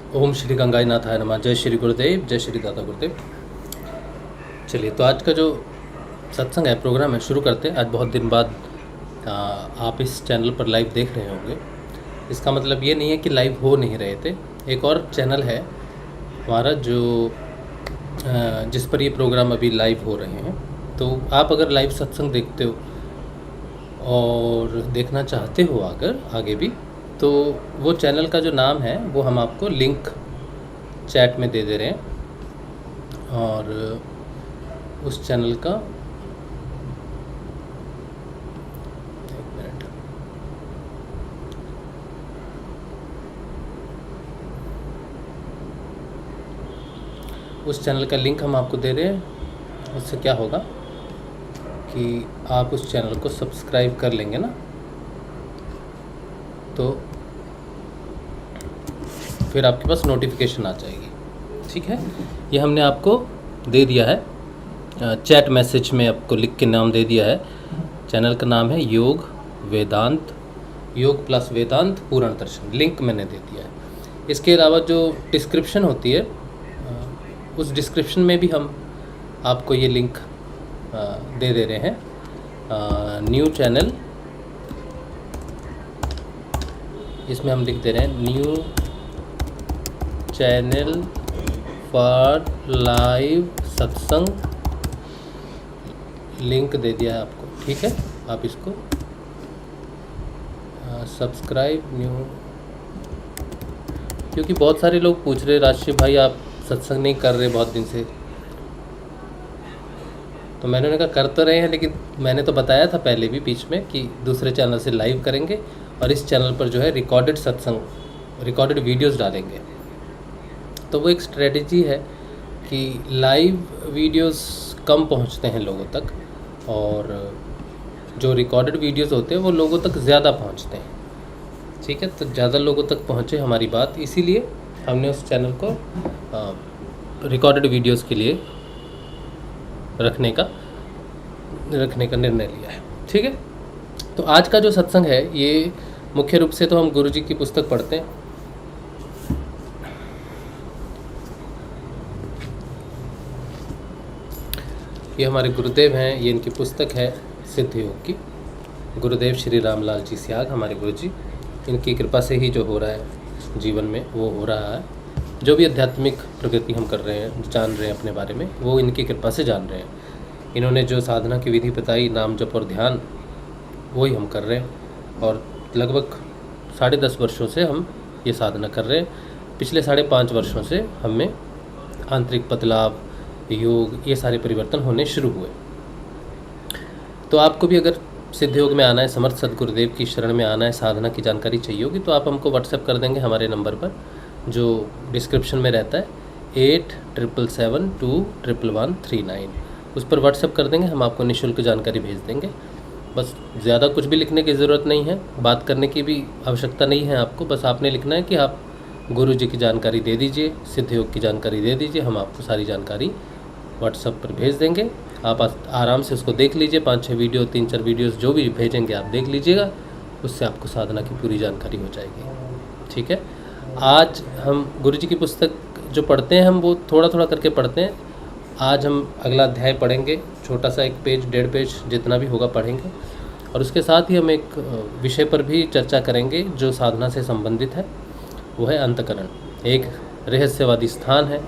ओम श्री गंगाईनाथाय नमः। जय श्री गुरुदेव, जय श्री दादा गुरुदेव। चलिए, तो आज का जो सत्संग है, प्रोग्राम है, शुरू करते हैं। आज बहुत दिन बाद आप इस चैनल पर लाइव देख रहे होंगे। इसका मतलब ये नहीं है कि लाइव हो नहीं रहे थे। एक और चैनल है हमारा जो जिस पर ये प्रोग्राम अभी लाइव हो रहे हैं। तो आप अगर लाइव सत्संग देखते हो और देखना चाहते हो अगर आगे भी, तो वो चैनल का जो नाम है वो हम आपको लिंक चैट में दे दे रहे हैं। और उस चैनल का एक मिनट, उस चैनल का लिंक हम आपको दे रहे हैं। उससे क्या होगा कि आप उस चैनल को सब्सक्राइब कर लेंगे ना, तो फिर आपके पास नोटिफिकेशन आ जाएगी। ठीक है, ये हमने आपको दे दिया है, चैट मैसेज में आपको लिख के नाम दे दिया है। चैनल का नाम है योग वेदांत, योग प्लस वेदांत पूर्ण दर्शन। लिंक मैंने दे दिया है। इसके अलावा जो डिस्क्रिप्शन होती है, उस डिस्क्रिप्शन में भी हम आपको ये लिंक दे दे रहे हैं। न्यू चैनल, इसमें हम लिख दे रहे हैं न्यू चैनल फॉर लाइव सत्संग। लिंक दे दिया है आपको। ठीक है, आप इसको सब्सक्राइब न्यू, क्योंकि बहुत सारे लोग पूछ रहे राजश्री भाई आप सत्संग नहीं कर रहे बहुत दिन से। तो मैंने उन्हें कहा कर तो रहे हैं, लेकिन मैंने तो बताया था पहले भी बीच में कि दूसरे चैनल से लाइव करेंगे और इस चैनल पर जो है रिकॉर्डेड सत्संग, रिकॉर्डेड वीडियोस डालेंगे। तो वो एक स्ट्रेटजी है कि लाइव वीडियोस कम पहुंचते हैं लोगों तक, और जो रिकॉर्डेड वीडियोस होते हैं वो लोगों तक ज़्यादा पहुंचते हैं। ठीक है, तो ज़्यादा लोगों तक पहुंचे हमारी बात, इसीलिए हमने उस चैनल को रिकॉर्डेड वीडियोस के लिए रखने का निर्णय लिया है। ठीक है, तो आज का जो सत्संग है ये मुख्य रूप से तो हम गुरु जी की पुस्तक पढ़ते हैं। ये हमारे गुरुदेव हैं, ये इनकी पुस्तक है सिद्ध योग की। गुरुदेव श्री रामलाल जी सियाग हमारे गुरु जी, इनकी कृपा से ही जो हो रहा है जीवन में वो हो रहा है। जो भी आध्यात्मिक प्रगति हम कर रहे हैं, जान रहे हैं अपने बारे में, वो इनकी कृपा से जान रहे हैं। इन्होंने जो साधना की विधि बताई, नाम जप और ध्यान, वही हम कर रहे हैं। और लगभग 10.5 वर्षों से हम ये साधना कर रहे हैं। पिछले 5.5 वर्षों से हमें आंतरिक बदलाव, योग, ये सारे परिवर्तन होने शुरू हुए। तो आपको भी अगर सिद्ध योग में आना है, समर्थ सदगुरुदेव की शरण में आना है, साधना की जानकारी चाहिए होगी, तो आप हमको व्हाट्सएप कर देंगे हमारे नंबर पर जो डिस्क्रिप्शन में रहता है 8777211139। उस पर व्हाट्सएप कर देंगे, हम आपको निःशुल्क जानकारी भेज देंगे। बस ज़्यादा कुछ भी लिखने की ज़रूरत नहीं है, बात करने की भी आवश्यकता नहीं है आपको। बस आपने लिखना है कि आप गुरु जी की जानकारी दे दीजिए, सिद्ध योग की जानकारी दे दीजिए, हम आपको सारी जानकारी व्हाट्सएप पर भेज देंगे। आप आराम से उसको देख लीजिए। 5-6 वीडियो, 3-4 वीडियोस जो भी भेजेंगे आप देख लीजिएगा, उससे आपको साधना की पूरी जानकारी हो जाएगी। ठीक है, आज हम गुरु जी की पुस्तक जो पढ़ते हैं, हम वो थोड़ा थोड़ा करके पढ़ते हैं। आज हम अगला अध्याय पढ़ेंगे, छोटा सा 1 पेज 1.5 पेज जितना भी होगा पढ़ेंगे। और उसके साथ ही हम एक विषय पर भी चर्चा करेंगे जो साधना से संबंधित है, वो है अंतःकरण। एक रहस्यवादी स्थान है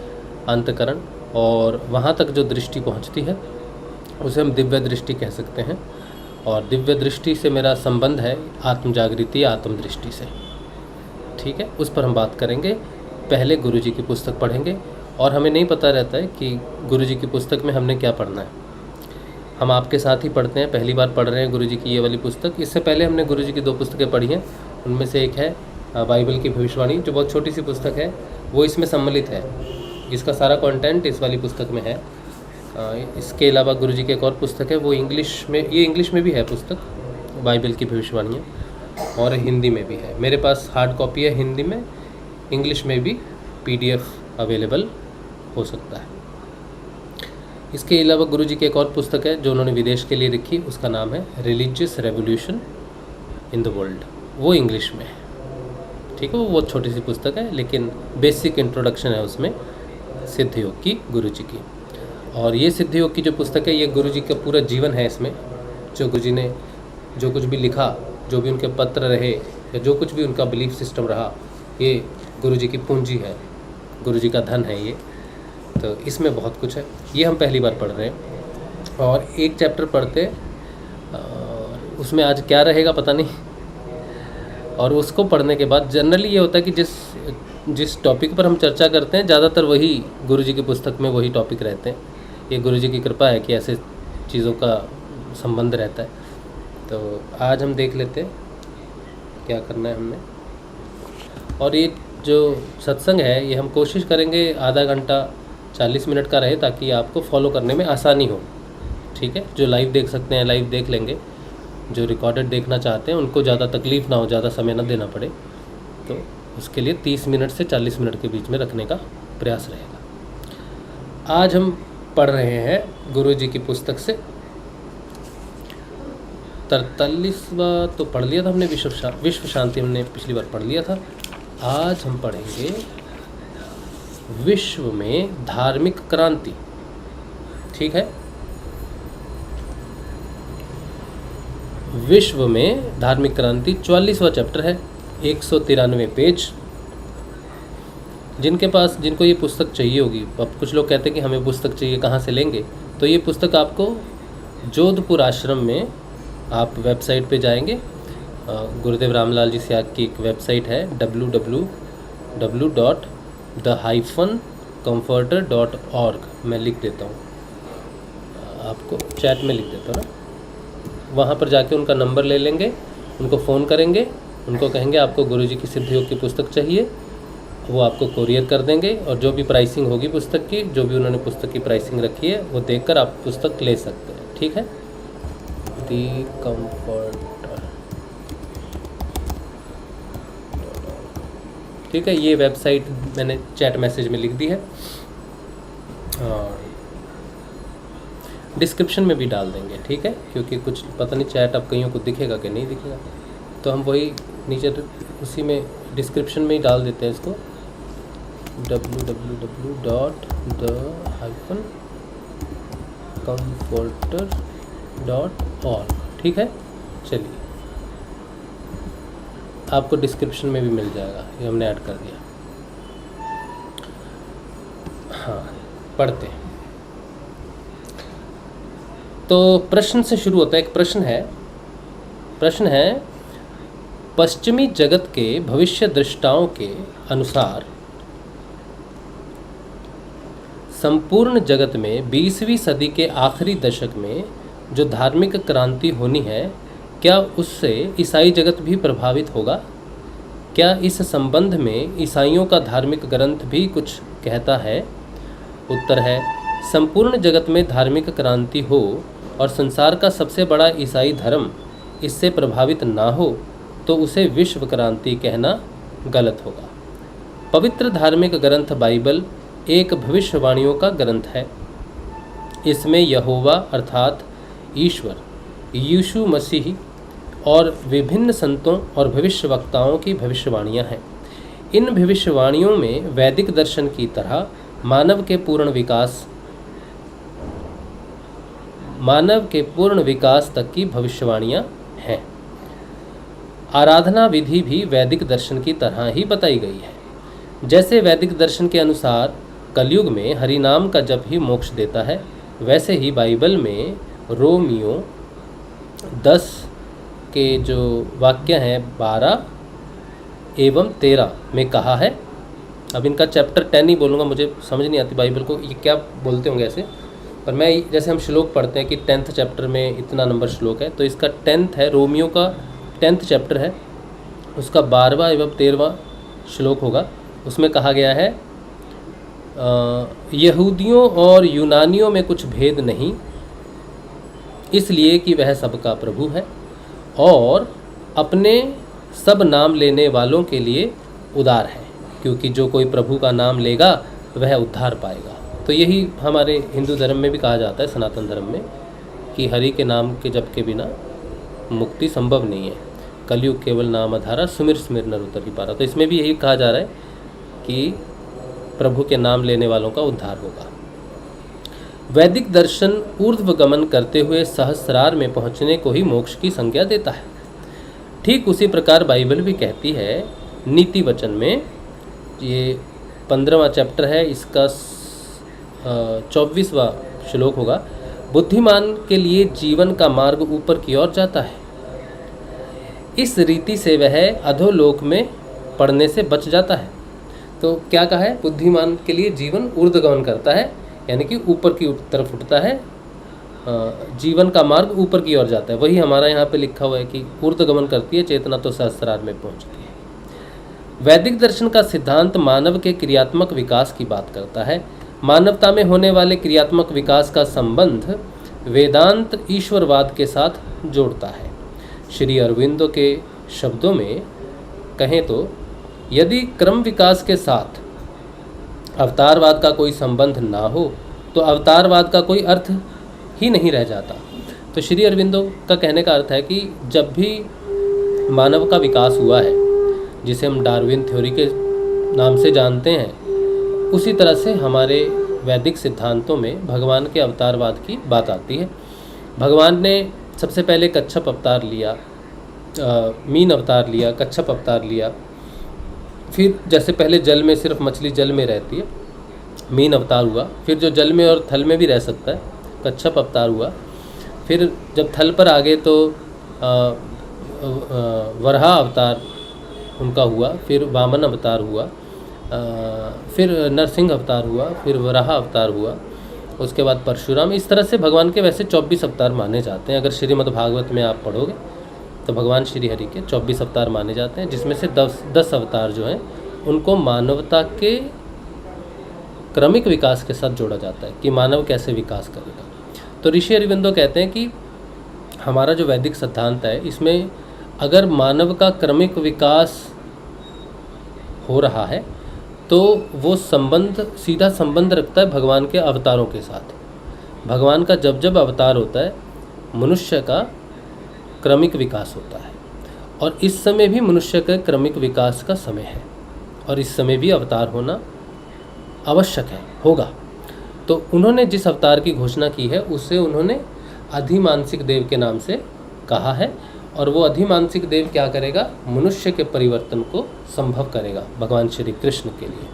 अंतःकरण, और वहाँ तक जो दृष्टि पहुँचती है उसे हम दिव्य दृष्टि कह सकते हैं। और दिव्य दृष्टि से मेरा संबंध है आत्म जागृति, आत्म दृष्टि से। ठीक है, उस पर हम बात करेंगे। पहले गुरु जी की पुस्तक पढ़ेंगे, और हमें नहीं पता रहता है कि गुरु जी की पुस्तक में हमने क्या पढ़ना है। हम आपके साथ ही पढ़ते हैं, पहली बार पढ़ रहे हैं गुरु जी की ये वाली पुस्तक। इससे पहले हमने गुरु जी की 2 पुस्तकें पढ़ी हैं। उनमें से एक है बाइबल की भविष्यवाणी, जो बहुत छोटी सी पुस्तक है, वो इसमें सम्मिलित है। इसका सारा कंटेंट इस वाली पुस्तक में है। इसके अलावा गुरु जी की एक और पुस्तक है, वो इंग्लिश में, ये इंग्लिश में भी है पुस्तक, बाइबल की भविष्यवाणियाँ, और हिंदी में भी है। मेरे पास हार्ड कॉपी है हिंदी में, इंग्लिश में भी PDF अवेलेबल हो सकता है। इसके अलावा गुरु जी की एक और पुस्तक है जो उन्होंने विदेश के लिए लिखी, उसका नाम है religious revolution in the world, वो इंग्लिश में है। ठीक है, वो छोटी सी पुस्तक है लेकिन बेसिक इंट्रोडक्शन है उसमें सिद्ध योग की गुरु जी की। और ये सिद्ध योग की जो पुस्तक है ये गुरु जी का पूरा जीवन है। इसमें जो गुरु जी ने जो कुछ भी लिखा, जो भी उनके पत्र रहे या जो कुछ भी उनका बिलीफ सिस्टम रहा, ये गुरु जी की पूंजी है, गुरु जी का धन है ये। तो इसमें बहुत कुछ है, ये हम पहली बार पढ़ रहे हैं। और एक चैप्टर पढ़ते उसमें आज क्या रहेगा पता नहीं। और उसको पढ़ने के बाद जनरली ये होता है कि जिस टॉपिक पर हम चर्चा करते हैं ज़्यादातर वही गुरु जी की पुस्तक में वही टॉपिक रहते हैं। ये गुरु जी की कृपा है कि ऐसे चीज़ों का संबंध रहता है। तो आज हम देख लेते हैं क्या करना है हमने। और ये जो सत्संग है ये हम कोशिश करेंगे आधा घंटा 40 मिनट का रहे ताकि आपको फॉलो करने में आसानी हो। ठीक है, जो लाइव देख सकते हैं लाइव देख लेंगे, जो रिकॉर्डेड देखना चाहते हैं उनको ज़्यादा तकलीफ़ ना हो, ज़्यादा समय ना देना पड़े, तो उसके लिए 30 मिनट से 40 मिनट के बीच में रखने का प्रयास रहेगा। आज हम पढ़ रहे हैं गुरु जी की पुस्तक से 43वां तो पढ़ लिया था हमने, विश्व शांति हमने पिछली बार पढ़ लिया था। आज हम पढ़ेंगे विश्व में धार्मिक क्रांति। ठीक है, विश्व में धार्मिक क्रांति 44वां चैप्टर है, 193 पेज। जिनको ये पुस्तक चाहिए होगी, अब कुछ लोग कहते हैं कि हमें पुस्तक चाहिए, कहाँ से लेंगे? तो ये पुस्तक आपको जोधपुर आश्रम में, आप वेबसाइट पे जाएंगे, गुरुदेव रामलाल जी स्याग की एक वेबसाइट है www.the-comforter.org। मैं लिख देता हूँ, आपको चैट में लिख देता हूँ ना। वहाँ पर जाके उनका नंबर ले लेंगे, उनको फ़ोन करेंगे, उनको कहेंगे आपको गुरु जी की सिद्ध योग की पुस्तक चाहिए, वो आपको कोरियर कर देंगे। और जो भी प्राइसिंग होगी पुस्तक की, जो भी उन्होंने पुस्तक की प्राइसिंग रखी है वो देखकर आप पुस्तक ले सकते हैं। ठीक है, दी कम्फर्टर। ठीक है, ये वेबसाइट मैंने चैट मैसेज में लिख दी है और डिस्क्रिप्शन में भी डाल देंगे। ठीक है, क्योंकि कुछ पता नहीं चैट अब कईयों को दिखेगा कि नहीं दिखेगा, तो हम वही नीचे उसी में डिस्क्रिप्शन में ही डाल देते हैं इसको, www.the-comforter.org। ठीक है, चलिए आपको डिस्क्रिप्शन में भी मिल जाएगा, ये हमने ऐड कर दिया। हाँ, पढ़ते हैं। तो प्रश्न से शुरू होता है। एक प्रश्न है पश्चिमी जगत के भविष्य दृष्टाओं के अनुसार संपूर्ण जगत में 20वीं सदी के आखिरी दशक में जो धार्मिक क्रांति होनी है, क्या उससे ईसाई जगत भी प्रभावित होगा? क्या इस संबंध में ईसाइयों का धार्मिक ग्रंथ भी कुछ कहता है? उत्तर है, संपूर्ण जगत में धार्मिक क्रांति हो और संसार का सबसे बड़ा ईसाई धर्म इससे प्रभावित ना हो तो उसे विश्व क्रांति कहना गलत होगा। पवित्र धार्मिक ग्रंथ बाइबल एक भविष्यवाणियों का ग्रंथ है। इसमें यहोवा अर्थात ईश्वर, यीशु मसीह और विभिन्न संतों और भविष्यवक्ताओं की भविष्यवाणियाँ हैं। इन भविष्यवाणियों में वैदिक दर्शन की तरह मानव के पूर्ण विकास तक की भविष्यवाणियाँ हैं। आराधना विधि भी वैदिक दर्शन की तरह ही बताई गई है। जैसे वैदिक दर्शन के अनुसार कलयुग में हरि नाम का जप ही मोक्ष देता है, वैसे ही बाइबल में रोमियो 10 के जो वाक्य हैं 12 एवं 13 में कहा है। अब इनका चैप्टर 10 ही बोलूँगा, मुझे समझ नहीं आती बाइबल को ये क्या बोलते होंगे ऐसे, पर मैं जैसे हम श्लोक पढ़ते हैं कि 10th चैप्टर में इतना नंबर श्लोक है, तो इसका 10th है, रोमियो का 10th चैप्टर है, उसका 12वां एवं 13वां श्लोक होगा। उसमें कहा गया है यहूदियों और यूनानियों में कुछ भेद नहीं, इसलिए कि वह सबका प्रभु है और अपने सब नाम लेने वालों के लिए उदार है, क्योंकि जो कोई प्रभु का नाम लेगा वह उद्धार पाएगा। तो यही हमारे हिंदू धर्म में भी कहा जाता है, सनातन धर्म में, कि हरि के नाम के जप के बिना मुक्ति संभव नहीं है। कलयुग केवल नाम आधारा, सुमिर सुमिर नर उतर ही पारा। तो इसमें भी यही कहा जा रहा है कि प्रभु के नाम लेने वालों का उद्धार होगा। वैदिक दर्शन ऊर्ध्व गमन करते हुए सहस्रार में पहुंचने को ही मोक्ष की संज्ञा देता है। ठीक उसी प्रकार बाइबल भी कहती है नीति वचन में, ये 15वां चैप्टर है, इसका 24वां श्लोक होगा, बुद्धिमान के लिए जीवन का मार्ग ऊपर की ओर जाता है, इस रीति से वह अधोलोक में पड़ने से बच जाता है। तो क्या कहा है, बुद्धिमान के लिए जीवन ऊर्ध्वगमन करता है, यानी कि ऊपर की तरफ उठता है, जीवन का मार्ग ऊपर की ओर जाता है। वही हमारा यहाँ पे लिखा हुआ है कि ऊर्ध्वगमन करती है चेतना तो सहस्रार में पहुँचती है। वैदिक दर्शन का सिद्धांत मानव के क्रियात्मक विकास की बात करता है। मानवता में होने वाले क्रियात्मक विकास का संबंध वेदांत ईश्वरवाद के साथ जोड़ता है। श्री अरविंदो के शब्दों में कहें तो यदि क्रम विकास के साथ अवतारवाद का कोई संबंध ना हो तो अवतारवाद का कोई अर्थ ही नहीं रह जाता। तो श्री अरविंदो का कहने का अर्थ है कि जब भी मानव का विकास हुआ है, जिसे हम डार्विन थ्योरी के नाम से जानते हैं, उसी तरह से हमारे वैदिक सिद्धांतों में भगवान के अवतारवाद की बात आती है। भगवान ने सबसे पहले कच्छप अवतार लिया, मीन अवतार लिया, कच्छप अवतार लिया, फिर जैसे पहले जल में सिर्फ मछली जल में रहती है, मीन अवतार हुआ, फिर जो जल में और थल में भी रह सकता है, कच्छप अवतार हुआ, फिर जब थल पर आ गए तो वराह अवतार उनका हुआ, फिर वामन अवतार हुआ, फिर नरसिंह अवतार हुआ, फिर वराह अवतार हुआ, उसके बाद परशुराम। इस तरह से भगवान के वैसे 24 अवतार माने जाते हैं। अगर श्रीमद् भागवत में आप पढ़ोगे तो भगवान श्री हरि के 24 अवतार माने जाते हैं, जिसमें से 10 अवतार जो हैं उनको मानवता के क्रमिक विकास के साथ जोड़ा जाता है कि मानव कैसे विकास करेगा। तो ऋषि अरविंदो कहते हैं कि हमारा जो वैदिक सिद्धांत है, इसमें अगर मानव का क्रमिक विकास हो रहा है तो वो सीधा संबंध रखता है भगवान के अवतारों के साथ। भगवान का जब जब अवतार होता है, मनुष्य का क्रमिक विकास होता है, और इस समय भी मनुष्य के क्रमिक विकास का समय है, और इस समय भी अवतार होना आवश्यक है, होगा। तो उन्होंने जिस अवतार की घोषणा की है उसे उन्होंने अधिमानसिक देव के नाम से कहा है, और वो अधिमानसिक देव क्या करेगा, मनुष्य के परिवर्तन को संभव करेगा भगवान श्री कृष्ण के लिए।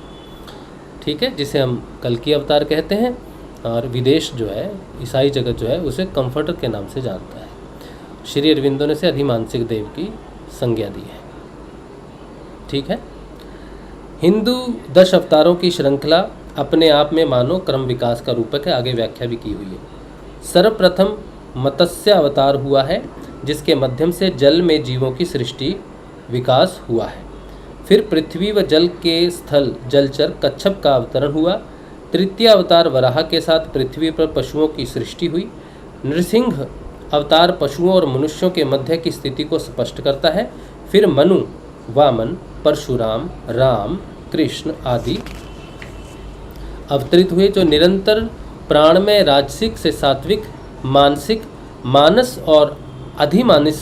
ठीक है, जिसे हम कल्कि अवतार कहते हैं, और विदेश जो है, ईसाई जगत जो है, उसे कंफर्टर के नाम से जानता है। श्री अरविंदो ने से अधिमानसिक देव की संज्ञा दी है। ठीक है, हिंदू 10 अवतारों की श्रृंखला अपने आप में मानो क्रम विकास का रूपक है। आगे व्याख्या भी की हुई है। सर्वप्रथम मत्स्य अवतार हुआ है, जिसके माध्यम से जल में जीवों की सृष्टि विकास हुआ है। फिर पृथ्वी व जल के स्थल जलचर कच्छप का अवतरण हुआ। तृतीय अवतार वराह के साथ पृथ्वी पर पशुओं की सृष्टि हुई। नृसिंह अवतार पशुओं और मनुष्यों के मध्य की स्थिति को स्पष्ट करता है। फिर मनु, वामन, परशुराम, राम, कृष्ण आदि अवतरित हुए, जो निरंतर प्राणमय राजसिक से सात्विक, मानसिक, मानस और अधिमानस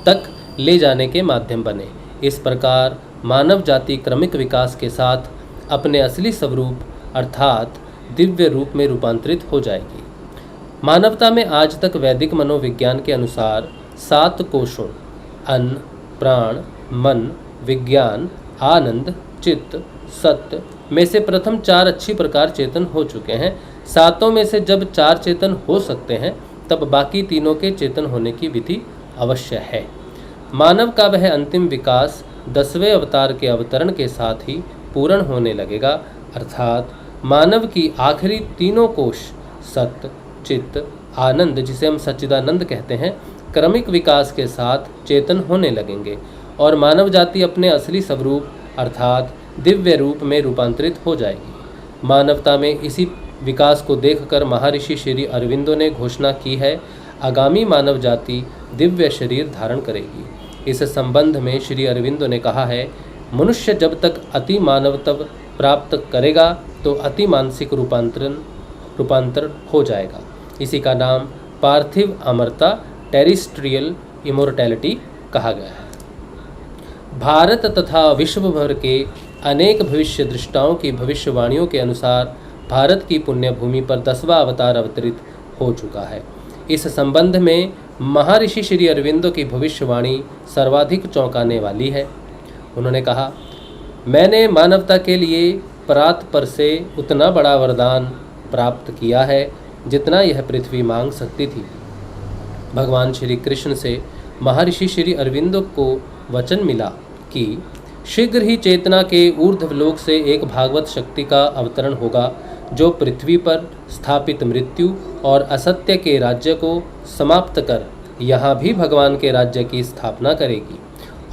तक ले जाने के माध्यम बने। इस प्रकार मानव जाति क्रमिक विकास के साथ अपने असली स्वरूप अर्थात दिव्य रूप में रूपांतरित हो जाएगी। मानवता में आज तक वैदिक मनोविज्ञान के अनुसार 7 कोशों अन्न, प्राण, मन, विज्ञान, आनंद, चित्त, सत्य में से प्रथम 4 अच्छी प्रकार चेतन हो चुके हैं। 7 में से जब 4 चेतन हो सकते हैं तब बाकी तीनों के चेतन होने की विधि अवश्य है। मानव का वह अंतिम विकास 10वें अवतार के अवतरण के साथ ही पूर्ण होने लगेगा, अर्थात मानव की आखिरी तीनों कोश सत्य, चित्त, आनंद, जिसे हम सच्चिदानंद कहते हैं, क्रमिक विकास के साथ चेतन होने लगेंगे और मानव जाति अपने असली स्वरूप अर्थात दिव्य रूप में रूपांतरित हो जाएगी। मानवता में इसी विकास को देखकर महर्षि श्री अरविंदो ने घोषणा की है, आगामी मानव जाति दिव्य शरीर धारण करेगी। इस संबंध में श्री अरविंदो ने कहा है, मनुष्य जब तक अति मानवत्व प्राप्त करेगा तो अति मानसिक रूपांतरण हो जाएगा। इसी का नाम पार्थिव अमरता टेरिस्ट्रियल इमोर्टैलिटी कहा गया है। भारत तथा विश्व भर के अनेक भविष्य दृष्टाओं की भविष्यवाणियों के अनुसार भारत की पुण्य भूमि पर 10वां अवतार अवतरित हो चुका है। इस संबंध में महर्षि श्री अरविंदो की भविष्यवाणी सर्वाधिक चौंकाने वाली है। उन्होंने कहा, मैंने मानवता के लिए परात पर से उतना बड़ा वरदान प्राप्त किया है जितना यह पृथ्वी मांग सकती थी। भगवान श्री कृष्ण से महर्षि श्री अरविंदो को वचन मिला कि शीघ्र ही चेतना के ऊर्ध्वलोक से एक भागवत शक्ति का अवतरण होगा जो पृथ्वी पर स्थापित मृत्यु और असत्य के राज्य को समाप्त कर यहाँ भी भगवान के राज्य की स्थापना करेगी।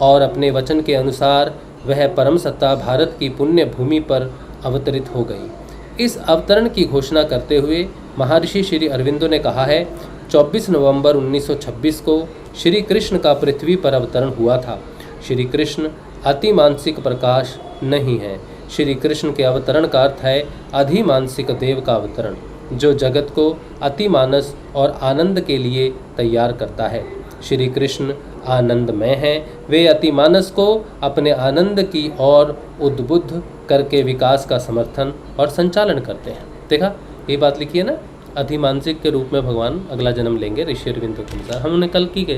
और अपने वचन के अनुसार वह परम सत्ता भारत की पुण्य भूमि पर अवतरित हो गई। इस अवतरण की घोषणा करते हुए महर्षि श्री अरविंदो ने कहा है, 24 नवंबर 1926 को श्री कृष्ण का पृथ्वी पर अवतरण हुआ था। श्री कृष्ण अति मानसिक प्रकाश नहीं है। श्री कृष्ण के अवतरण का अर्थ है अधिमानसिक देव का अवतरण, जो जगत को अति मानस और आनंद के लिए तैयार करता है। श्री कृष्ण आनंदमय हैं। वे अति मानस को अपने आनंद की ओर उद्बुद्ध करके विकास का समर्थन और संचालन करते हैं। देखा, ये बात लिखी है ना, अधिमानसिक के रूप में भगवान अगला जन्म लेंगे ऋषि अरविंदो के अनुसार। हम उन्हें कल्कि के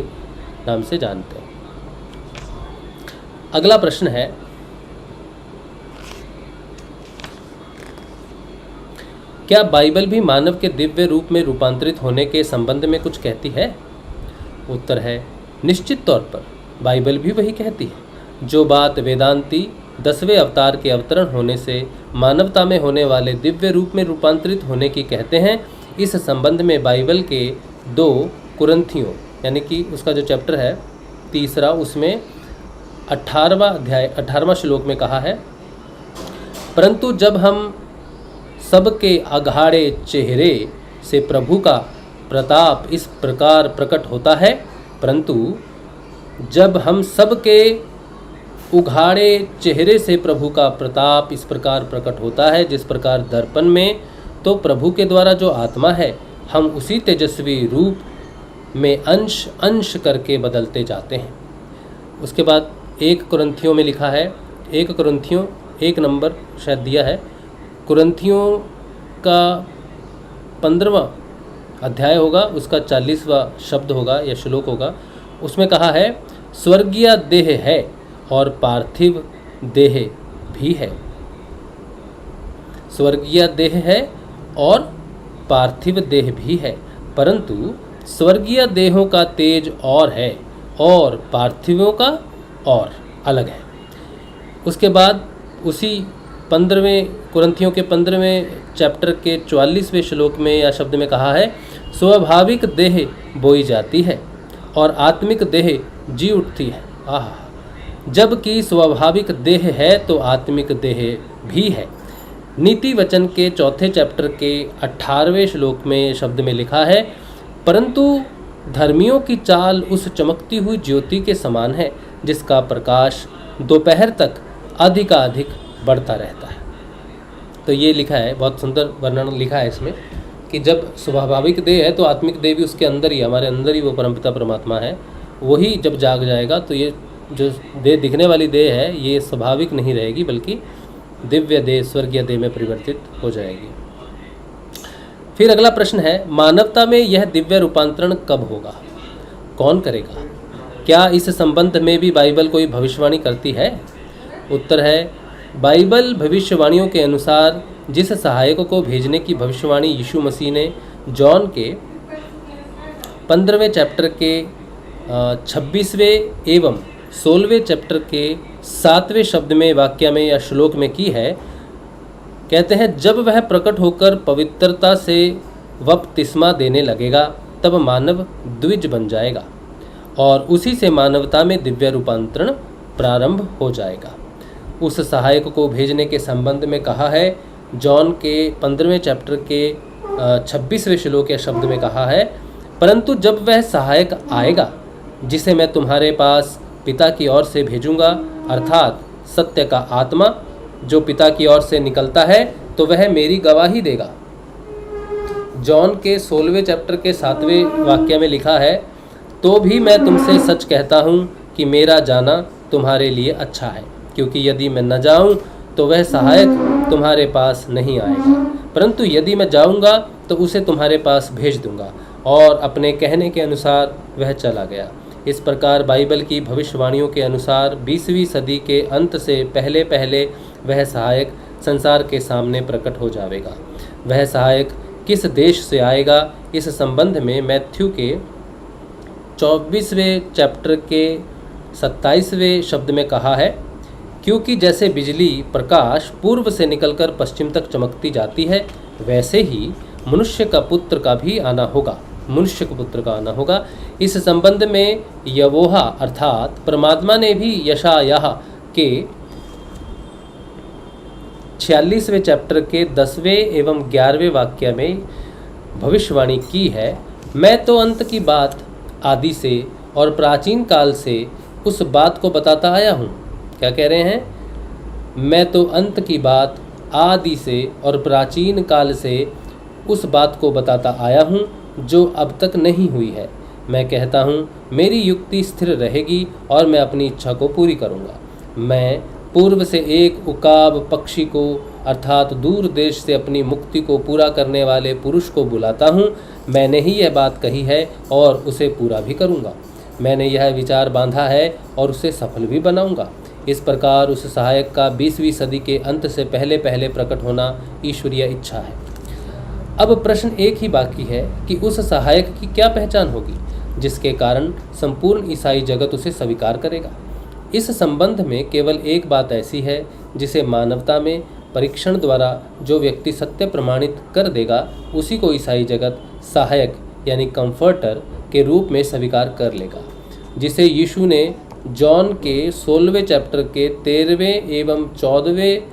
नाम से जानते हैं। अगला प्रश्न है, क्या बाइबल भी मानव के दिव्य रूप में रूपांतरित होने के संबंध में कुछ कहती है? उत्तर है, निश्चित तौर पर बाइबल भी वही कहती है। जो बात वेदांती 10वें अवतार के अवतरण होने से मानवता में होने वाले दिव्य रूप में रूपांतरित होने की कहते हैं, इस संबंध में बाइबल के 2 कुरिन्थियों यानी कि उसका जो चैप्टर है 3, उसमें 18वां अध्याय 18वां श्लोक में कहा है, परंतु जब हम सबके अघाड़े चेहरे से प्रभु का प्रताप इस प्रकार प्रकट होता है, परंतु जब हम सबके उघाड़े चेहरे से प्रभु का प्रताप इस प्रकार प्रकट होता है जिस प्रकार दर्पण में, तो प्रभु के द्वारा जो आत्मा है हम उसी तेजस्वी रूप में अंश अंश करके बदलते जाते हैं। उसके बाद 1 कुरिन्थियों में लिखा है, 1 कुरिन्थियों 1 नंबर शायद दिया है, कुरिन्थियों का 15वां अध्याय होगा, उसका 40वां शब्द होगा या श्लोक होगा। उसमें कहा है, स्वर्गीय देह है और पार्थिव देह भी है। स्वर्गीय देह है और पार्थिव देह भी है, परंतु स्वर्गीय देहों का तेज और है और पार्थिवों का और अलग है। उसके बाद उसी 15वें कुरिन्थियों के 15वें चैप्टर के 44वें श्लोक में या शब्द में कहा है, स्वाभाविक देह बोई जाती है और आत्मिक देह जी उठती है। जबकि स्वाभाविक देह है तो आत्मिक देह भी है। नीति वचन के 4थे चैप्टर के 18वें श्लोक में शब्द में लिखा है, परंतु धर्मियों की चाल उस चमकती हुई ज्योति के समान है जिसका प्रकाश दोपहर तक अधिकाधिक बढ़ता रहता है। तो ये लिखा है, बहुत सुंदर वर्णन लिखा है इसमें कि जब स्वाभाविक देह है तो आत्मिक देह भी उसके अंदर ही, हमारे अंदर ही वो परमपिता परमात्मा है, वही जब जाग जाएगा तो ये जो देह दिखने वाली देह है ये स्वाभाविक नहीं रहेगी बल्कि दिव्य देह स्वर्गीय देह में परिवर्तित हो जाएगी। फिर अगला प्रश्न है, मानवता में यह दिव्य रूपांतरण कब होगा, कौन करेगा? क्या इस संबंध में भी बाइबल कोई भविष्यवाणी करती है? उत्तर है, बाइबल भविष्यवाणियों के अनुसार जिस सहायक को भेजने की भविष्यवाणी यीशु मसीह ने जॉन के 15वें चैप्टर के 26वें एवं 16वें चैप्टर के 7वें शब्द में वाक्य में या श्लोक में की है, कहते हैं, जब वह प्रकट होकर पवित्रता से बपतिस्मा देने लगेगा तब मानव द्विज बन जाएगा और उसी से मानवता में दिव्य रूपांतरण प्रारंभ हो जाएगा। उस सहायक को भेजने के संबंध में कहा है, जॉन के 15वें चैप्टर के 26वें श्लोक या शब्द में कहा है, परंतु जब वह सहायक आएगा जिसे मैं तुम्हारे पास पिता की ओर से भेजूंगा, अर्थात सत्य का आत्मा जो पिता की ओर से निकलता है, तो वह मेरी गवाही देगा। जॉन के 16वें चैप्टर के 7वें वाक्य में लिखा है, तो भी मैं तुमसे सच कहता हूँ कि मेरा जाना तुम्हारे लिए अच्छा है, क्योंकि यदि मैं न जाऊं तो वह सहायक तुम्हारे पास नहीं आएगा, परंतु यदि मैं जाऊंगा तो उसे तुम्हारे पास भेज दूंगा। और अपने कहने के अनुसार वह चला गया। इस प्रकार बाइबल की भविष्यवाणियों के अनुसार 20वीं सदी के अंत से पहले पहले वह सहायक संसार के सामने प्रकट हो जाएगा। वह सहायक किस देश से आएगा, इस संबंध में मैथ्यू के 24वें चैप्टर के 27वें शब्द में कहा है, क्योंकि जैसे बिजली प्रकाश पूर्व से निकलकर पश्चिम तक चमकती जाती है, वैसे ही मनुष्य का पुत्र का भी आना होगा, मनुष्य के पुत्र का आना होगा। इस संबंध में यहोवा अर्थात परमात्मा ने भी यशायाह के 46वें चैप्टर के 10वें एवं 11वें वाक्य में भविष्यवाणी की है, मैं तो अंत की बात आदि से और प्राचीन काल से उस बात को बताता आया हूँ। क्या कह रहे हैं? मैं तो अंत की बात आदि से और प्राचीन काल से उस बात को बताता आया हूँ जो अब तक नहीं हुई है। मैं कहता हूँ मेरी युक्ति स्थिर रहेगी और मैं अपनी इच्छा को पूरी करूँगा। मैं पूर्व से एक उकाब पक्षी को अर्थात दूर देश से अपनी मुक्ति को पूरा करने वाले पुरुष को बुलाता हूँ। मैंने ही यह बात कही है और उसे पूरा भी करूँगा। मैंने यह विचार बांधा है और उसे सफल भी बनाऊँगा। इस प्रकार उस सहायक का 20वीं सदी के अंत से पहले पहले प्रकट होना ईश्वरीय इच्छा है। अब प्रश्न एक ही बाकी है कि उस सहायक की क्या पहचान होगी जिसके कारण संपूर्ण ईसाई जगत उसे स्वीकार करेगा। इस संबंध में केवल एक बात ऐसी है जिसे मानवता में परीक्षण द्वारा जो व्यक्ति सत्य प्रमाणित कर देगा, उसी को ईसाई जगत सहायक यानी कंफर्टर के रूप में स्वीकार कर लेगा, जिसे यीशु ने जॉन के 16वें चैप्टर के 13वें एवं 14वें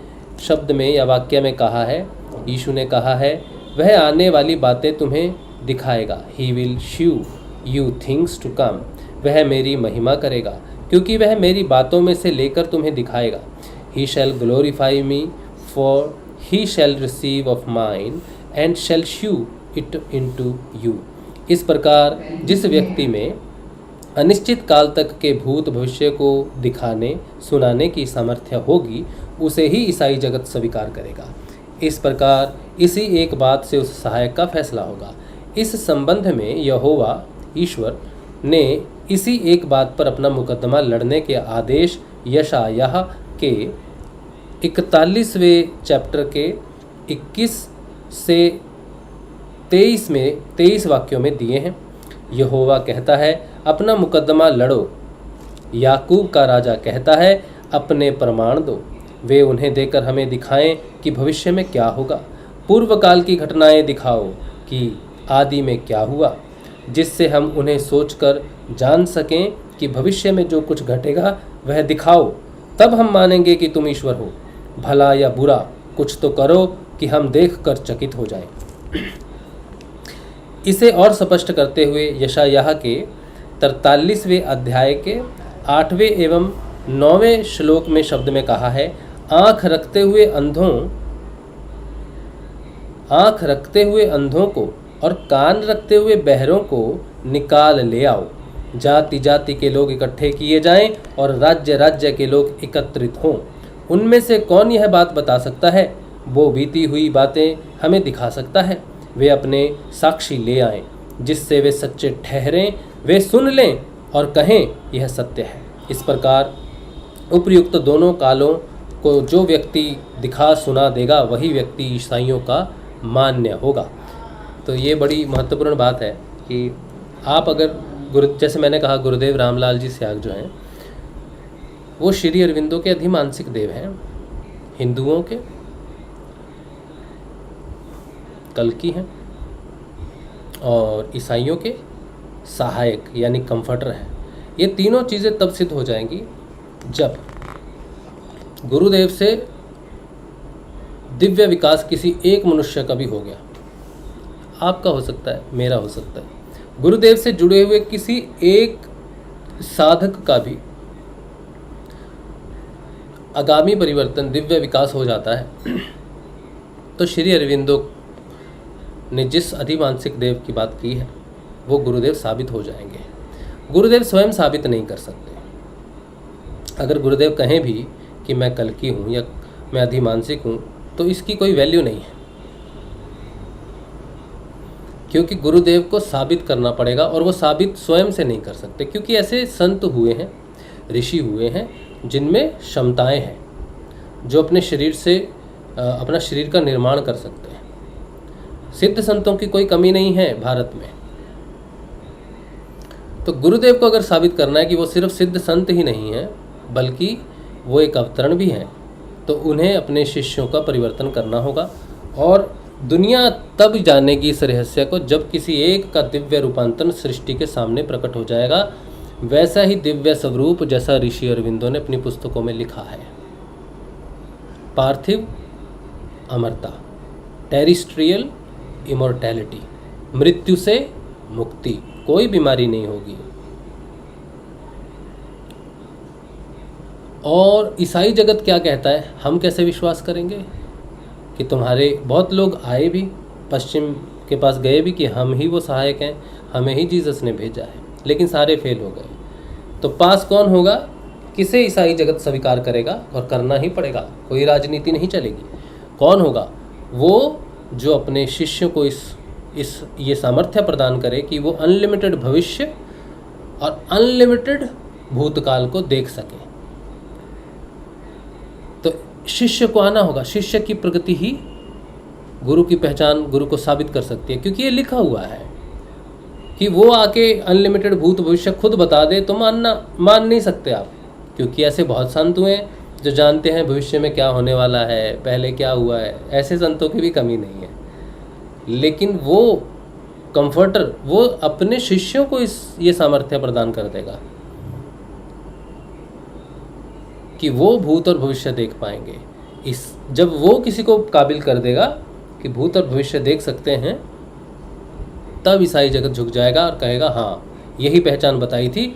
शब्द में या वाक्य में कहा है। यीशु ने कहा है, वह आने वाली बातें तुम्हें दिखाएगा। He will show you things to come. वह मेरी महिमा करेगा क्योंकि वह मेरी बातों में से लेकर तुम्हें दिखाएगा। He shall glorify me, for he shall receive of mine and shall show it into you. इस प्रकार जिस व्यक्ति में अनिश्चित काल तक के भूत भविष्य को दिखाने सुनाने की सामर्थ्य होगी, उसे ही ईसाई जगत स्वीकार करेगा। इस प्रकार इसी एक बात से उस सहायक का फैसला होगा। इस संबंध में यहोवा ईश्वर ने इसी एक बात पर अपना मुकदमा लड़ने के आदेश यशायाह के 41वें चैप्टर के 21 से 23 वाक्यों में दिए हैं। यहोवा कहता है, अपना मुकदमा लड़ो। याकूब का राजा कहता है, अपने प्रमाण दो। वे उन्हें देकर हमें दिखाएं कि भविष्य में क्या होगा। पूर्व काल की घटनाएं दिखाओ कि आदि में क्या हुआ, जिससे हम उन्हें सोचकर जान सकें कि भविष्य में जो कुछ घटेगा वह दिखाओ। तब हम मानेंगे कि तुम ईश्वर हो। भला या बुरा कुछ तो करो कि हम देखकर चकित हो जाएं। इसे और स्पष्ट करते हुए यशायाह के 43वें अध्याय के 8वें एवं 9वें श्लोक में शब्द में कहा है, आँख रखते हुए अंधों को और कान रखते हुए बहरों को निकाल ले आओ। जाति जाति के लोग इकट्ठे किए जाएं और राज्य राज्य के लोग एकत्रित हों। उनमें से कौन यह बात बता सकता है? वो बीती हुई बातें हमें दिखा सकता है। वे अपने साक्षी ले आएं, जिससे वे सच्चे ठहरें। वे सुन लें और कहें, यह सत्य है। इस प्रकार उपयुक्त दोनों कालों को जो व्यक्ति दिखा सुना देगा, वही व्यक्ति ईसाइयों का मान्य होगा। तो ये बड़ी महत्वपूर्ण बात है कि आप अगर जैसे मैंने कहा, गुरुदेव रामलाल जी स्याग जो हैं, वो श्री अरविंदो के अधिमानसिक देव हैं, हिंदुओं के कल्कि हैं और ईसाइयों के सहायक यानी कंफर्टर हैं। ये तीनों चीज़ें तब सिद्ध हो जाएंगी जब गुरुदेव से दिव्य विकास किसी एक मनुष्य का भी हो गया। आपका हो सकता है, मेरा हो सकता है। गुरुदेव से जुड़े हुए किसी एक साधक का भी आगामी परिवर्तन दिव्य विकास हो जाता है। तो श्री अरविंदो ने जिस अधिमानसिक देव की बात की है, वो गुरुदेव साबित हो जाएंगे। गुरुदेव स्वयं साबित नहीं कर सकते, अगर गुरुदेव कहें भी कि मैं कल्कि हूँ या मैं अधिमानसिक हूँ, तो इसकी कोई वैल्यू नहीं है, क्योंकि गुरुदेव को साबित करना पड़ेगा, और वो साबित स्वयं से नहीं कर सकते, क्योंकि ऐसे संत हुए हैं, ऋषि हुए हैं जिनमें क्षमताएं हैं, जो अपने शरीर से अपना शरीर का निर्माण कर सकते हैं। सिद्ध संतों की कोई कमी नहीं है भारत में। तो गुरुदेव को अगर साबित करना है कि वो सिर्फ सिद्ध संत ही नहीं है बल्कि वो एक अवतरण भी हैं, तो उन्हें अपने शिष्यों का परिवर्तन करना होगा। और दुनिया तब जानेगी इस रहस्य को जब किसी एक का दिव्य रूपांतरण सृष्टि के सामने प्रकट हो जाएगा। वैसा ही दिव्य स्वरूप जैसा ऋषि अरविंदो ने अपनी पुस्तकों में लिखा है। पार्थिव अमरता, टेरिस्ट्रियल इमोर्टैलिटी, मृत्यु से मुक्ति, कोई बीमारी नहीं होगी। और ईसाई जगत क्या कहता है, हम कैसे विश्वास करेंगे कि तुम्हारे बहुत लोग आए भी, पश्चिम के पास गए भी कि हम ही वो सहायक हैं, हमें ही जीसस ने भेजा है, लेकिन सारे फेल हो गए। तो पास कौन होगा, किसे ईसाई जगत स्वीकार करेगा, और करना ही पड़ेगा, कोई राजनीति नहीं चलेगी। कौन होगा, वो जो अपने शिष्यों को ये सामर्थ्य प्रदान करे कि वो अनलिमिटेड भविष्य और अनलिमिटेड भूतकाल को देख सके। तो शिष्य को आना होगा, शिष्य की प्रगति ही गुरु की पहचान, गुरु को साबित कर सकती है, क्योंकि ये लिखा हुआ है कि वो आके अनलिमिटेड भूत भविष्य खुद बता दे तो मान नहीं सकते आप, क्योंकि ऐसे बहुत संत हुए हैं जो जानते हैं भविष्य में क्या होने वाला है, पहले क्या हुआ है। ऐसे संतों की भी कमी नहीं है, लेकिन वो कंफर्टर, वो अपने शिष्यों को ये सामर्थ्य प्रदान कर देगा कि वो भूत और भविष्य देख पाएंगे। जब वो किसी को काबिल कर देगा कि भूत और भविष्य देख सकते हैं, तब ईसाई जगत झुक जाएगा और कहेगा हाँ, यही पहचान बताई थी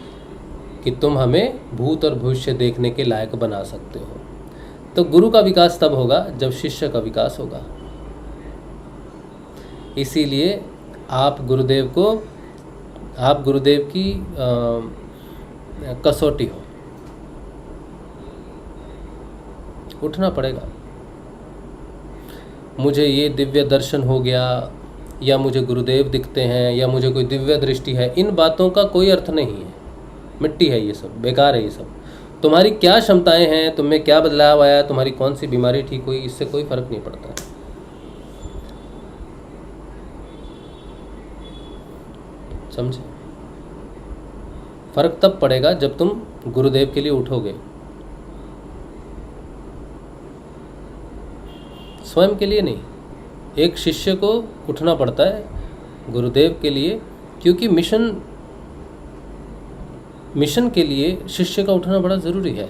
कि तुम हमें भूत और भविष्य देखने के लायक बना सकते हो। तो गुरु का विकास तब होगा जब शिष्य का विकास होगा। इसीलिए आप गुरुदेव की कसौटी हो, उठना पड़ेगा। मुझे ये दिव्य दर्शन हो गया, या मुझे गुरुदेव दिखते हैं, या मुझे कोई दिव्य दृष्टि है, इन बातों का कोई अर्थ नहीं है, मिट्टी है ये सब, बेकार है ये सब। तुम्हारी क्या क्षमताएं हैं, तुम में क्या बदलाव आया, तुम्हारी कौन सी बीमारी ठीक हुई, इससे कोई फर्क नहीं पड़ता है। समझे? फर्क तब पड़ेगा जब तुम गुरुदेव के लिए उठोगे, स्वयं के लिए नहीं। एक शिष्य को उठना पड़ता है गुरुदेव के लिए, क्योंकि मिशन के लिए शिष्य का उठना बड़ा ज़रूरी है।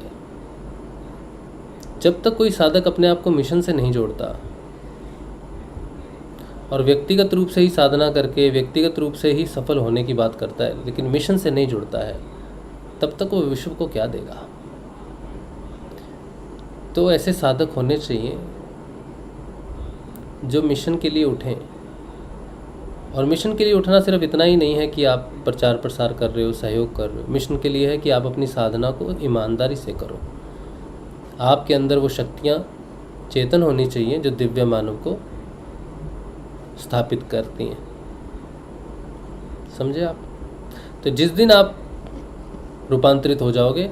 जब तक कोई साधक अपने आप को मिशन से नहीं जोड़ता और व्यक्तिगत रूप से ही साधना करके व्यक्तिगत रूप से ही सफल होने की बात करता है, लेकिन मिशन से नहीं जुड़ता है, तब तक वो विश्व को क्या देगा। तो ऐसे साधक होने चाहिए जो मिशन के लिए उठें। और मिशन के लिए उठना सिर्फ इतना ही नहीं है कि आप प्रचार प्रसार कर रहे हो, सहयोग कर रहे हो। मिशन के लिए है कि आप अपनी साधना को ईमानदारी से करो। आपके अंदर वो शक्तियाँ चेतन होनी चाहिए जो दिव्य मानव को स्थापित करती हैं। समझे आप? तो जिस दिन आप रूपांतरित हो जाओगे,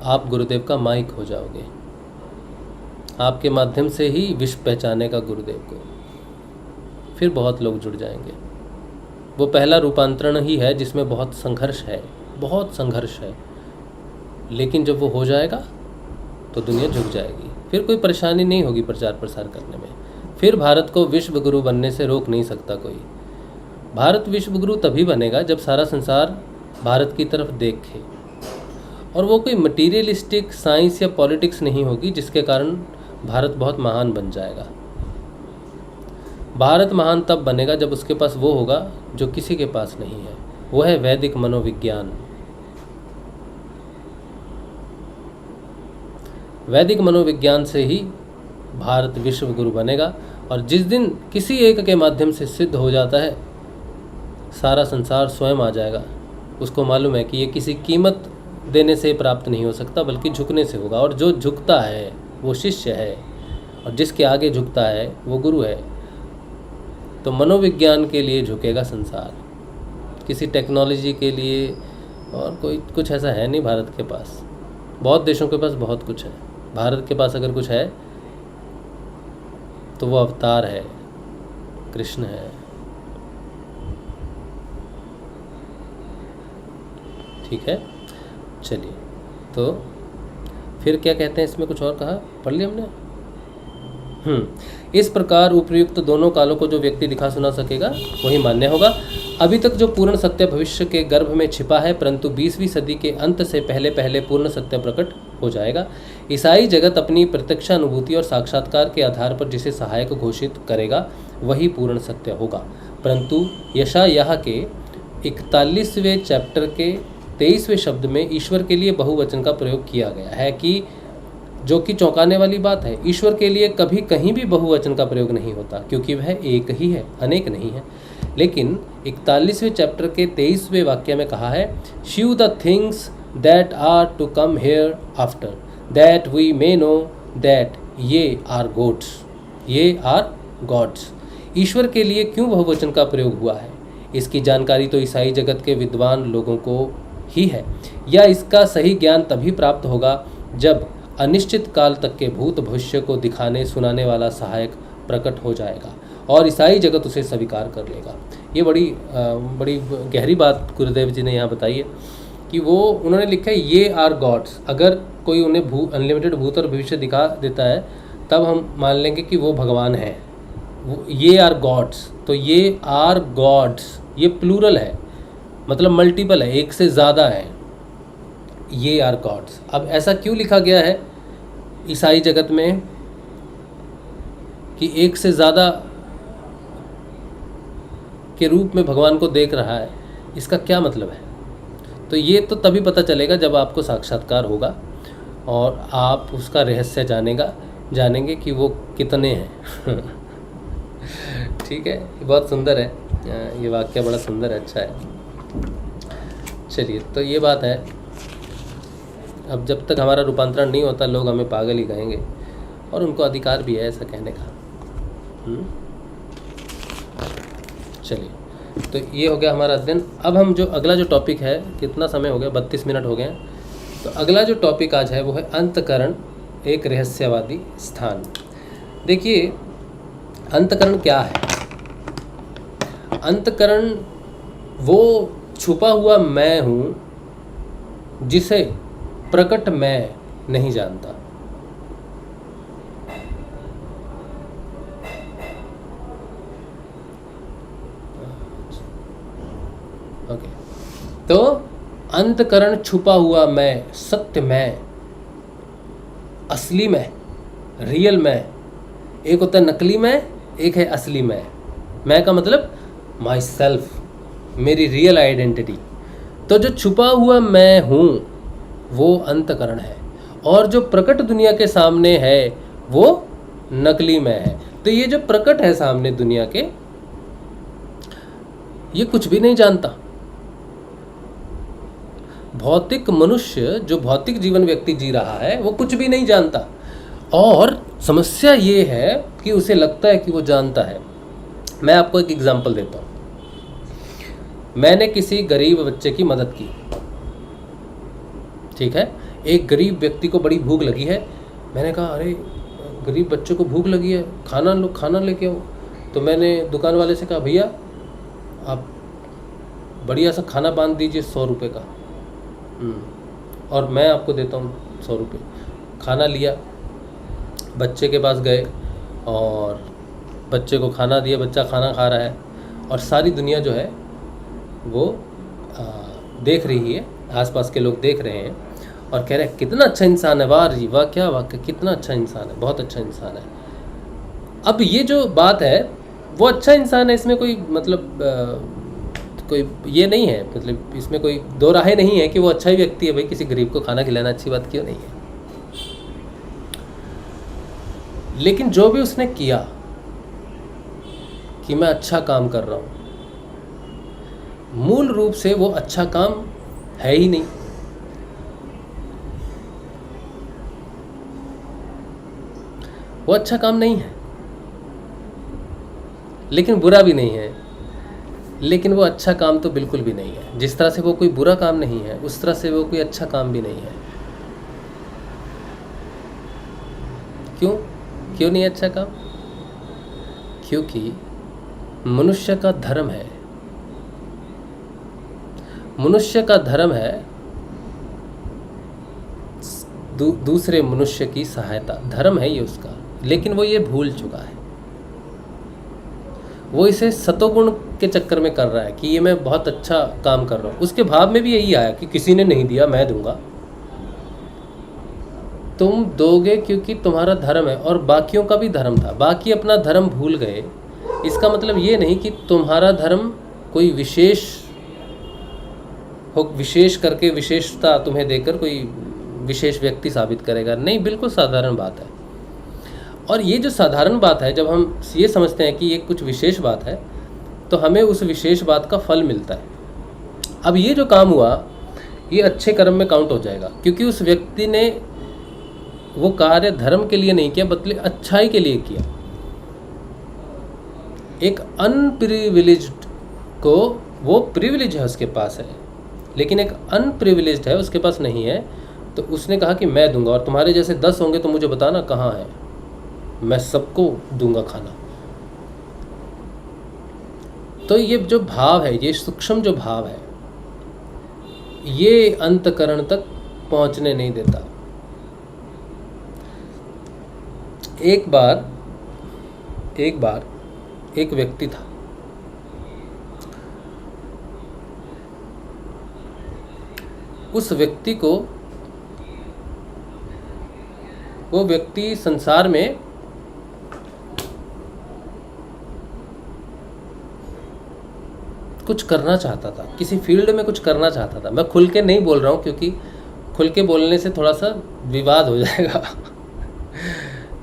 आप गुरुदेव का माइक हो जाओगे। आपके माध्यम से ही विश्व पहचानेगा गुरुदेव को, फिर बहुत लोग जुड़ जाएंगे। वो पहला रूपांतरण ही है जिसमें बहुत संघर्ष है, बहुत संघर्ष है, लेकिन जब वो हो जाएगा तो दुनिया झुक जाएगी। फिर कोई परेशानी नहीं होगी प्रचार प्रसार करने में। फिर भारत को विश्व गुरु बनने से रोक नहीं सकता कोई। भारत विश्व गुरु तभी बनेगा जब सारा संसार भारत की तरफ देखे, और वो कोई मटीरियलिस्टिक साइंस या पॉलिटिक्स नहीं होगी जिसके कारण भारत बहुत महान बन जाएगा। भारत महान तब बनेगा जब उसके पास वो होगा जो किसी के पास नहीं है, वो है वैदिक मनोविज्ञान। वैदिक मनोविज्ञान से ही भारत विश्व गुरु बनेगा। और जिस दिन किसी एक के माध्यम से सिद्ध हो जाता है, सारा संसार स्वयं आ जाएगा। उसको मालूम है कि ये किसी कीमत देने से प्राप्त नहीं हो सकता, बल्कि झुकने से होगा। और जो झुकता है वो शिष्य है, और जिसके आगे झुकता है वो गुरु है। तो मनोविज्ञान के लिए झुकेगा संसार, किसी टेक्नोलॉजी के लिए और कोई कुछ ऐसा है नहीं भारत के पास। बहुत देशों के पास बहुत कुछ है, भारत के पास अगर कुछ है तो वो अवतार है, कृष्ण है। ठीक है, चलिए। तो फिर क्या कहते हैं, इसमें कुछ और कहा, पढ़ लिया हमने। इस प्रकार उपयुक्त दोनों कालों को जो व्यक्ति दिखा सुना सकेगा वही मान्य होगा। अभी तक जो पूर्ण सत्य भविष्य के गर्भ में छिपा है, परंतु 20वीं सदी के अंत से पहले पहले पूर्ण सत्य प्रकट हो जाएगा। ईसाई जगत अपनी प्रत्यक्षानुभूति और साक्षात्कार के आधार पर जिसे सहायक घोषित करेगा वही पूर्ण सत्य होगा। परंतु यशायाह के 41वें चैप्टर के 23वें शब्द में ईश्वर के लिए बहुवचन का प्रयोग किया गया है, कि जो कि चौंकाने वाली बात है। ईश्वर के लिए कभी कहीं भी बहुवचन का प्रयोग नहीं होता, क्योंकि वह एक ही है, अनेक नहीं है। लेकिन 41वें चैप्टर के 23वें वाक्य में कहा है, shew the things that are to come hereafter, that we may know that ye are gods, ye are gods. ईश्वर के लिए क्यों बहुवचन का प्रयोग हुआ है, इसकी जानकारी तो ईसाई जगत के विद्वान लोगों को ही है, या इसका सही ज्ञान तभी प्राप्त होगा जब अनिश्चित काल तक के भूत भविष्य को दिखाने सुनाने वाला सहायक प्रकट हो जाएगा और ईसाई जगत उसे स्वीकार कर लेगा। ये बड़ी गहरी बात गुरुदेव जी ने यहाँ बताई है कि वो उन्होंने लिखा है ये आर गॉड्स। अगर कोई उन्हें अनलिमिटेड भूत और भविष्य दिखा देता है तब हम मान लेंगे कि वो भगवान है। ये आर गॉड्स, तो ये आर गॉड्स ये प्लूरल है, मतलब मल्टीपल है, एक से ज़्यादा है। ये आर गॉड्स। अब ऐसा क्यों लिखा गया है ईसाई जगत में कि एक से ज़्यादा के रूप में भगवान को देख रहा है, इसका क्या मतलब है? तो ये तो तभी पता चलेगा जब आपको साक्षात्कार होगा और आप उसका रहस्य जानेंगे कि वो कितने हैं। ठीक है, बहुत सुंदर है ये वाक्य, बड़ा सुंदर है, अच्छा है। चलिए, तो ये बात है। अब जब तक हमारा रूपांतरण नहीं होता लोग हमें पागल ही कहेंगे, और उनको अधिकार भी है ऐसा कहने का। चलिए, तो ये हो गया हमारा अध्ययन। अब हम जो अगला जो टॉपिक है, कितना समय हो गया, 32 मिनट हो गए हैं। तो अगला जो टॉपिक आज है वो है अंतःकरण, एक रहस्यवादी स्थान। देखिए, अंतःकरण क्या है? अंतःकरण वो छुपा हुआ मैं हूँ जिसे प्रकट मैं नहीं जानता। ओके, तो अंतःकरण छुपा हुआ मैं, सत्य मैं, असली मैं, रियल मैं। एक होता है नकली मैं, एक है असली मैं। मैं का मतलब माई सेल्फ, मेरी रियल आइडेंटिटी। तो जो छुपा हुआ मैं हूँ वो अंतःकरण है, और जो प्रकट दुनिया के सामने है वो नकली मैं है। तो ये जो प्रकट है सामने दुनिया के, ये कुछ भी नहीं जानता। भौतिक मनुष्य, जो भौतिक जीवन व्यक्ति जी रहा है, वो कुछ भी नहीं जानता। और समस्या ये है कि उसे लगता है कि वो जानता है। मैं आपको एक एग्जांपल देता हूँ। मैंने किसी गरीब बच्चे की मदद की, ठीक है। एक गरीब व्यक्ति को बड़ी भूख लगी है। मैंने कहा, अरे गरीब बच्चे को भूख लगी है, खाना लेके आओ। तो मैंने दुकान वाले से कहा, भैया आप बढ़िया सा खाना बांध दीजिए 100 रुपये का, और मैं आपको देता हूँ 100 रुपये। खाना लिया, बच्चे के पास गए और बच्चे को खाना दिया। बच्चा खाना खा रहा है और सारी दुनिया जो है वो देख रही है, आसपास के लोग देख रहे हैं और कह रहे हैं कितना अच्छा इंसान है, वाह जी वाह, क्या वाकई कितना अच्छा इंसान है, बहुत अच्छा इंसान है। अब ये जो बात है वो अच्छा इंसान है, इसमें कोई मतलब कोई ये नहीं है, मतलब इसमें कोई दो राहें नहीं है कि वो अच्छा ही व्यक्ति है। भाई किसी गरीब को खाना खिलाना अच्छी बात क्यों नहीं है? लेकिन जो भी उसने किया कि मैं अच्छा काम कर रहा हूँ, मूल रूप से वो अच्छा काम है ही नहीं। वो अच्छा काम नहीं है, लेकिन बुरा भी नहीं है, लेकिन वो अच्छा काम तो बिल्कुल भी नहीं है। जिस तरह से वो कोई बुरा काम नहीं है, उस तरह से वो कोई अच्छा काम भी नहीं है। क्यों क्यों नहीं अच्छा काम? क्योंकि मनुष्य का धर्म है, मनुष्य का धर्म है दूसरे मनुष्य की सहायता, धर्म है ये उसका। लेकिन वो ये भूल चुका है, वो इसे सतोगुण के चक्कर में कर रहा है कि ये मैं बहुत अच्छा काम कर रहा हूँ। उसके भाव में भी यही आया कि किसी ने नहीं दिया, मैं दूंगा। तुम दोगे क्योंकि तुम्हारा धर्म है, और बाकियों का भी धर्म था, बाकी अपना धर्म भूल गए। इसका मतलब ये नहीं कि तुम्हारा धर्म कोई विशेष करके विशेषता तुम्हें देकर कोई विशेष व्यक्ति साबित करेगा, नहीं, बिल्कुल साधारण बात है। और ये जो साधारण बात है, जब हम ये समझते हैं कि ये कुछ विशेष बात है, तो हमें उस विशेष बात का फल मिलता है। अब ये जो काम हुआ, ये अच्छे कर्म में काउंट हो जाएगा, क्योंकि उस व्यक्ति ने वो कार्य धर्म के लिए नहीं किया, बल्कि अच्छाई के लिए किया। एक अनप्रिविलेज्ड को, वो प्रिविलेज है उसके पास है, लेकिन एक अनप्रिविलेज्ड है उसके पास नहीं है, तो उसने कहा कि मैं दूंगा, और तुम्हारे जैसे 10 होंगे तो मुझे बताना कहाँ है, मैं सबको दूंगा खाना। तो ये जो भाव है, ये सूक्ष्म जो भाव है, ये अंतकरण तक पहुंचने नहीं देता। एक बार एक व्यक्ति था, उस व्यक्ति को, वो व्यक्ति संसार में कुछ करना चाहता था, किसी फील्ड में कुछ करना चाहता था। मैं खुल के नहीं बोल रहा हूँ, क्योंकि खुल के बोलने से थोड़ा सा विवाद हो जाएगा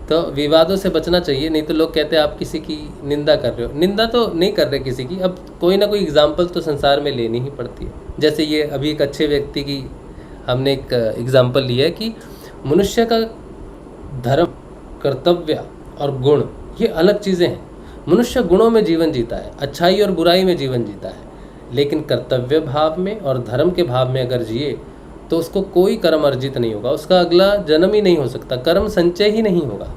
तो विवादों से बचना चाहिए, नहीं तो लोग कहते हैं आप किसी की निंदा कर रहे हो। निंदा तो नहीं कर रहे किसी की, अब कोई ना कोई एग्जाम्पल तो संसार में लेनी ही पड़ती है। जैसे ये अभी एक अच्छे व्यक्ति की हमने एक एग्जाम्पल लिया है कि मनुष्य का धर्म, कर्तव्य और गुण ये अलग चीज़ें हैं। मनुष्य गुणों में जीवन जीता है, अच्छाई और बुराई में जीवन जीता है, लेकिन कर्तव्य भाव में और धर्म के भाव में अगर जिए तो उसको कोई कर्म अर्जित नहीं होगा, उसका अगला जन्म ही नहीं हो सकता, कर्म संचय ही नहीं होगा।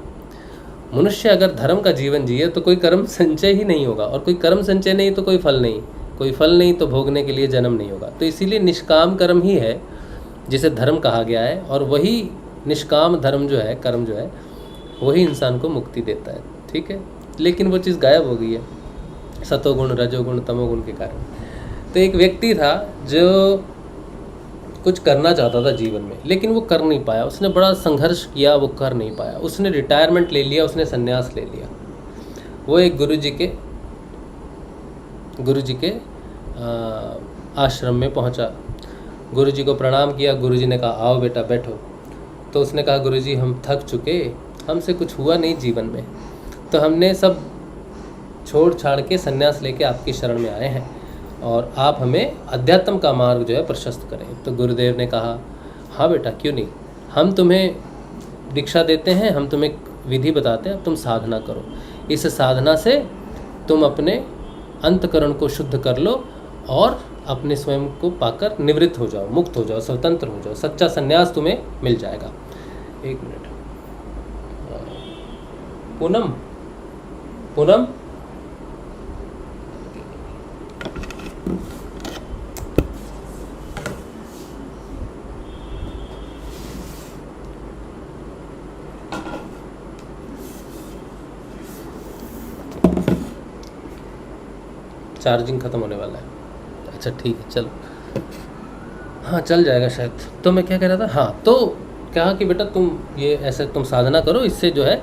मनुष्य अगर धर्म का जीवन जिए तो कोई कर्म संचय ही नहीं होगा, और कोई कर्म संचय नहीं तो कोई फल नहीं, कोई फल नहीं तो भोगने के लिए जन्म नहीं होगा। तो इसीलिए निष्काम कर्म ही है जिसे धर्म कहा गया है, और वही निष्काम धर्म जो है, कर्म जो है, वही इंसान को मुक्ति देता है। ठीक है, लेकिन वो चीज़ गायब हो गई है सतोगुण, रजोगुण, तमोगुण के कारण। तो एक व्यक्ति था जो कुछ करना चाहता था जीवन में, लेकिन वो कर नहीं पाया। उसने बड़ा संघर्ष किया, वो कर नहीं पाया। उसने रिटायरमेंट ले लिया, उसने संन्यास ले लिया। वो एक गुरुजी के आश्रम में पहुंचा, गुरुजी को प्रणाम किया। गुरुजी ने कहा आओ बेटा बैठो। तो उसने कहा गुरुजी हम थक चुके, हमसे कुछ हुआ नहीं जीवन में, तो हमने सब छोड़ छाड़ के संन्यास लेके आपकी शरण में आए हैं, और आप हमें अध्यात्म का मार्ग जो है प्रशस्त करें। तो गुरुदेव ने कहा हाँ बेटा क्यों नहीं, हम तुम्हें दीक्षा देते हैं, हम तुम्हें विधि बताते हैं, तुम साधना करो। इस साधना से तुम अपने अंतकरण को शुद्ध कर लो और अपने स्वयं को पाकर निवृत्त हो जाओ, मुक्त हो जाओ, स्वतंत्र हो जाओ, सच्चा संन्यास तुम्हें मिल जाएगा। एक मिनट, पूनम चार्जिंग ख़त्म होने वाला है। अच्छा ठीक है, चलो, हाँ चल जाएगा शायद। तो मैं क्या कह रहा था, हाँ, तो कहा कि बेटा तुम ये ऐसे तुम साधना करो, इससे जो है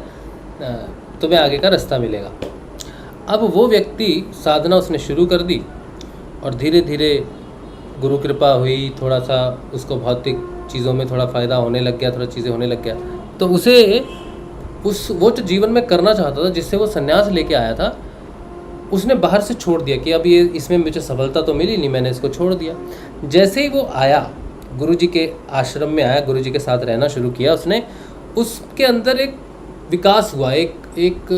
तुम्हें आगे का रास्ता मिलेगा। अब वो व्यक्ति साधना उसने शुरू कर दी, और धीरे धीरे गुरु कृपा हुई, थोड़ा सा उसको भौतिक चीज़ों में थोड़ा फ़ायदा होने लग गया, थोड़ा चीज़ें होने लग गया। तो उसे वो जो जीवन में करना चाहता था, जिससे वो संन्यास लेके आया था, उसने बाहर से छोड़ दिया कि अब ये इसमें मुझे सफलता तो मिली नहीं, मैंने इसको छोड़ दिया। जैसे ही वो आया, गुरुजी के आश्रम में आया, गुरुजी के साथ रहना शुरू किया उसने, उसके अंदर एक विकास हुआ, एक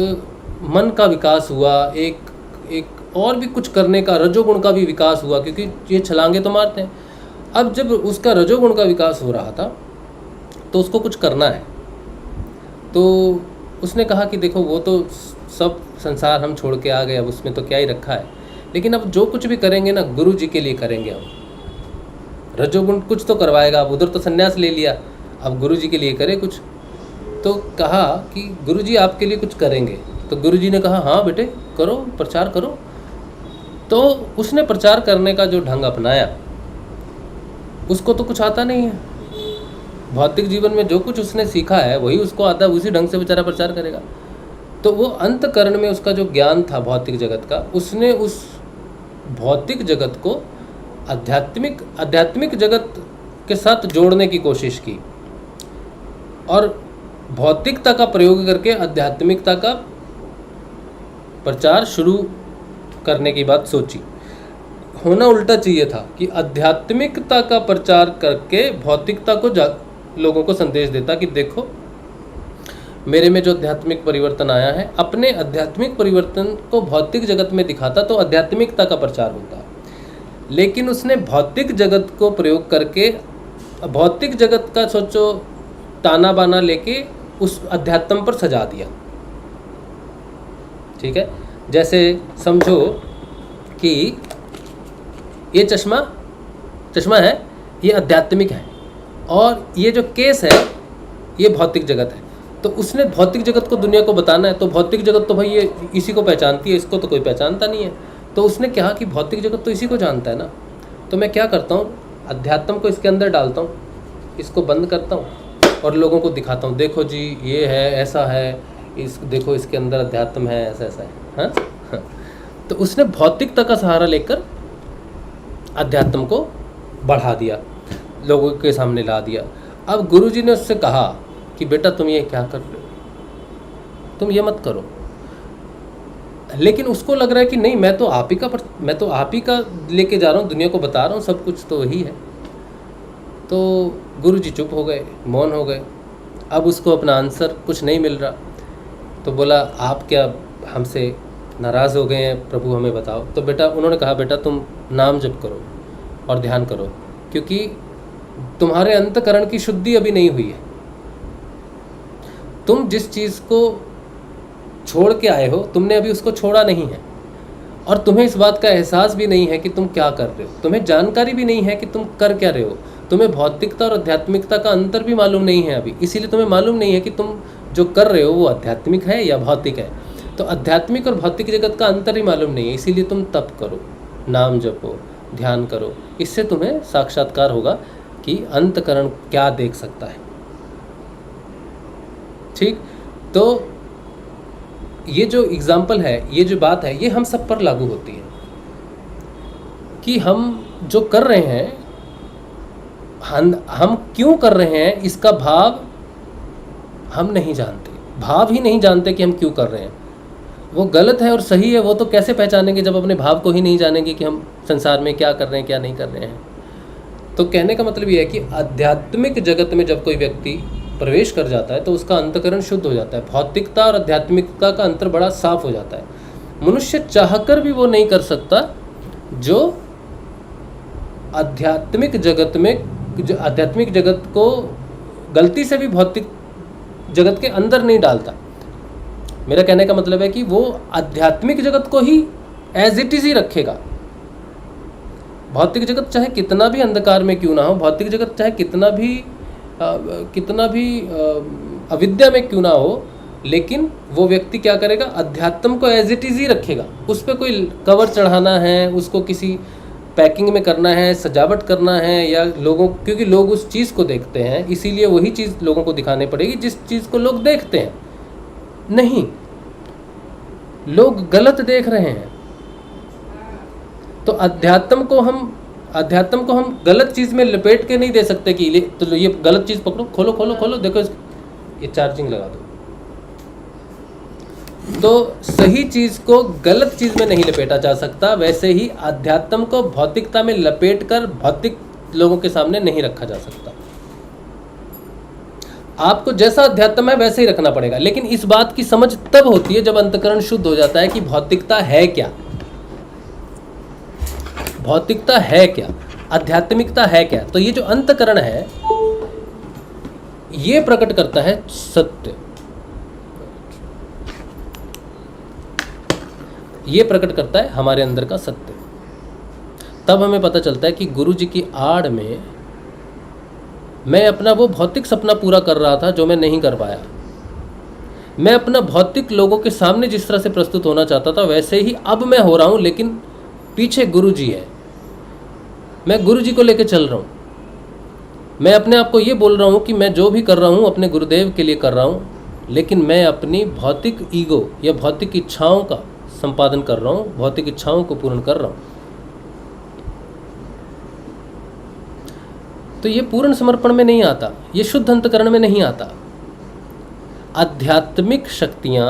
मन का विकास हुआ, एक और भी कुछ करने का, रजोगुण का भी विकास हुआ, क्योंकि ये छलांगे तो मारते हैं। अब जब उसका रजोगुण का विकास हो रहा था तो उसको कुछ करना है, तो उसने कहा कि देखो वो तो सब संसार हम छोड़ के आ गए, अब उसमें तो क्या ही रखा है, लेकिन अब जो कुछ भी करेंगे ना गुरु जी के लिए करेंगे हम। रजोगुण कुछ तो करवाएगा, अब उधर तो संन्यास ले लिया, अब गुरु जी के लिए करे कुछ। तो कहा कि गुरु जी आपके लिए कुछ करेंगे। तो गुरु जी ने कहा हाँ बेटे करो, प्रचार करो। तो उसने प्रचार करने का जो ढंग अपनाया, उसको तो कुछ आता नहीं है। भौतिक जीवन में जो कुछ उसने सीखा है वही उसको आता है, उसी ढंग से बेचारा प्रचार करेगा। तो वो अंतकरण में उसका जो ज्ञान था भौतिक जगत का, उसने उस भौतिक जगत को आध्यात्मिक जगत के साथ जोड़ने की कोशिश की और भौतिकता का प्रयोग करके आध्यात्मिकता का प्रचार शुरू करने की बात सोची। होना उल्टा चाहिए था कि आध्यात्मिकता का प्रचार करके भौतिकता को लोगों को संदेश देता कि देखो मेरे में जो आध्यात्मिक परिवर्तन आया है, अपने आध्यात्मिक परिवर्तन को भौतिक जगत में दिखाता तो आध्यात्मिकता का प्रचार होता। लेकिन उसने भौतिक जगत को प्रयोग करके, भौतिक जगत का सोचो ताना बाना लेके उस अध्यात्म पर सजा दिया। ठीक है, जैसे समझो कि ये चश्मा है, ये आध्यात्मिक है, और ये जो केस है ये भौतिक जगत है। तो उसने भौतिक जगत को दुनिया को बताना है, तो भौतिक जगत तो भाई ये इसी को पहचानती है, इसको तो कोई पहचानता नहीं है। तो उसने कहा कि भौतिक जगत तो इसी को जानता है ना, तो मैं क्या करता हूँ, अध्यात्म को इसके अंदर डालता हूँ, इसको बंद करता हूँ और लोगों को दिखाता हूँ, देखो जी ये है, ऐसा है, इस देखो इसके अंदर अध्यात्म है, ऐसा ऐसा है। हाँ, तो उसने भौतिकता का सहारा लेकर अध्यात्म को बढ़ा दिया, लोगों के सामने ला दिया। अब गुरुजी ने उससे कहा कि बेटा तुम ये क्या कर रहे हो, तुम ये मत करो। लेकिन उसको लग रहा है कि नहीं, मैं तो आप ही का लेके जा रहा हूँ, दुनिया को बता रहा हूँ, सब कुछ तो वही है। तो गुरुजी चुप हो गए, मौन हो गए। अब उसको अपना आंसर कुछ नहीं मिल रहा, तो बोला आप क्या हमसे नाराज़ हो गए हैं प्रभु, हमें बताओ। तो बेटा उन्होंने कहा बेटा तुम नाम जप करो और ध्यान करो, क्योंकि तुम्हारे अंतकरण की शुद्धि अभी नहीं हुई है। तुम जिस चीज़ को छोड़ के आए हो, तुमने अभी उसको छोड़ा नहीं है, और तुम्हें इस बात का एहसास भी नहीं है कि तुम क्या कर रहे हो, तुम्हें जानकारी भी नहीं है कि तुम कर क्या रहे हो, तुम्हें भौतिकता और आध्यात्मिकता का अंतर भी मालूम नहीं है अभी, इसीलिए तुम्हें मालूम नहीं है कि तुम जो कर रहे हो वो आध्यात्मिक है या भौतिक है। तो आध्यात्मिक और भौतिक जगत का अंतर ही मालूम नहीं है, इसीलिए तुम तप करो, नाम जपो, ध्यान करो, इससे तुम्हें साक्षात्कार होगा कि अंतकरण क्या देख सकता है। ठीक, तो ये जो एग्जाम्पल है, ये जो बात है, ये हम सब पर लागू होती है कि हम जो कर रहे हैं, हम क्यों कर रहे हैं, इसका भाव हम नहीं जानते, भाव ही नहीं जानते कि हम क्यों कर रहे हैं। वो गलत है और सही है वो तो कैसे पहचानेंगे जब अपने भाव को ही नहीं जानेंगे कि हम संसार में क्या कर रहे हैं, क्या नहीं कर रहे हैं। तो कहने का मतलब ये है कि आध्यात्मिक जगत में जब कोई व्यक्ति प्रवेश कर जाता है तो उसका अंतकरण शुद्ध हो जाता है, भौतिकता और आध्यात्मिकता का अंतर बड़ा साफ हो जाता है। मनुष्य चाहकर भी वो नहीं कर सकता जो आध्यात्मिक जगत को गलती से भी भौतिक जगत के अंदर नहीं डालता। मेरा कहने का मतलब है कि वो आध्यात्मिक जगत को ही एज इट इज ही रखेगा। भौतिक जगत चाहे कितना भी अंधकार में क्यों ना हो, भौतिक जगत चाहे कितना भी अविद्या में क्यों ना हो, लेकिन वो व्यक्ति क्या करेगा, अध्यात्म को एज इट इज ही रखेगा। उस पर कोई कवर चढ़ाना है, उसको किसी पैकिंग में करना है, सजावट करना है, या लोगों, क्योंकि लोग उस चीज़ को देखते हैं, इसीलिए वही चीज़ लोगों को दिखानी पड़ेगी जिस चीज़ को लोग देखते हैं। नहीं, लोग गलत देख रहे हैं, तो अध्यात्म को हम गलत चीज़ में लपेट के नहीं दे सकते कि तो ये गलत चीज़ पकड़ो, खोलो, देखो ये चार्जिंग लगा दो। तो सही चीज़ को गलत चीज़ में नहीं लपेटा जा सकता, वैसे ही अध्यात्म को भौतिकता में लपेट कर भौतिक लोगों के सामने नहीं रखा जा सकता। आपको जैसा अध्यात्म है वैसे ही रखना पड़ेगा। लेकिन इस बात की समझ तब होती है जब अंतकरण शुद्ध हो जाता है कि भौतिकता है क्या, भौतिकता है क्या, आध्यात्मिकता है क्या। तो ये जो अंतकरण है ये प्रकट करता है सत्य, ये प्रकट करता है हमारे अंदर का सत्य। तब हमें पता चलता है कि गुरु जी की आड़ में मैं अपना वो भौतिक सपना पूरा कर रहा था जो मैं नहीं कर पाया। मैं अपना भौतिक लोगों के सामने जिस तरह से प्रस्तुत होना चाहता था वैसे ही अब मैं हो रहा हूँ, लेकिन पीछे गुरु जी है, मैं गुरु जी को लेकर चल रहा हूँ। मैं अपने आप को ये बोल रहा हूँ कि मैं जो भी कर रहा हूँ अपने गुरुदेव के लिए कर रहा हूँ, लेकिन मैं अपनी भौतिक ईगो या भौतिक इच्छाओं का संपादन कर रहा हूँ, भौतिक इच्छाओं को पूर्ण कर रहा हूँ। तो ये पूर्ण समर्पण में नहीं आता, ये शुद्ध अंतकरण में नहीं आता। आध्यात्मिक शक्तियाँ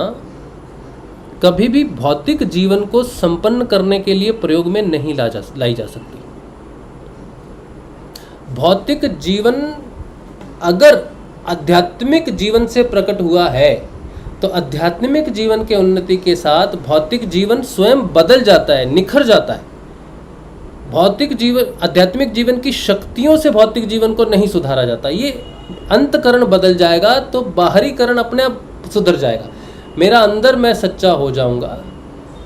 कभी भी भौतिक जीवन को संपन्न करने के लिए प्रयोग में नहीं लाई जा सकती। भौतिक जीवन अगर आध्यात्मिक जीवन से प्रकट हुआ है तो आध्यात्मिक जीवन के उन्नति के साथ भौतिक जीवन स्वयं बदल जाता है, निखर जाता है। भौतिक जीवन, आध्यात्मिक जीवन की शक्तियों से भौतिक जीवन को नहीं सुधारा जाता। ये अंतकरण बदल जाएगा तो बाहरीकरण अपने आप सुधर जाएगा। मेरा अंदर मैं सच्चा हो जाऊंगा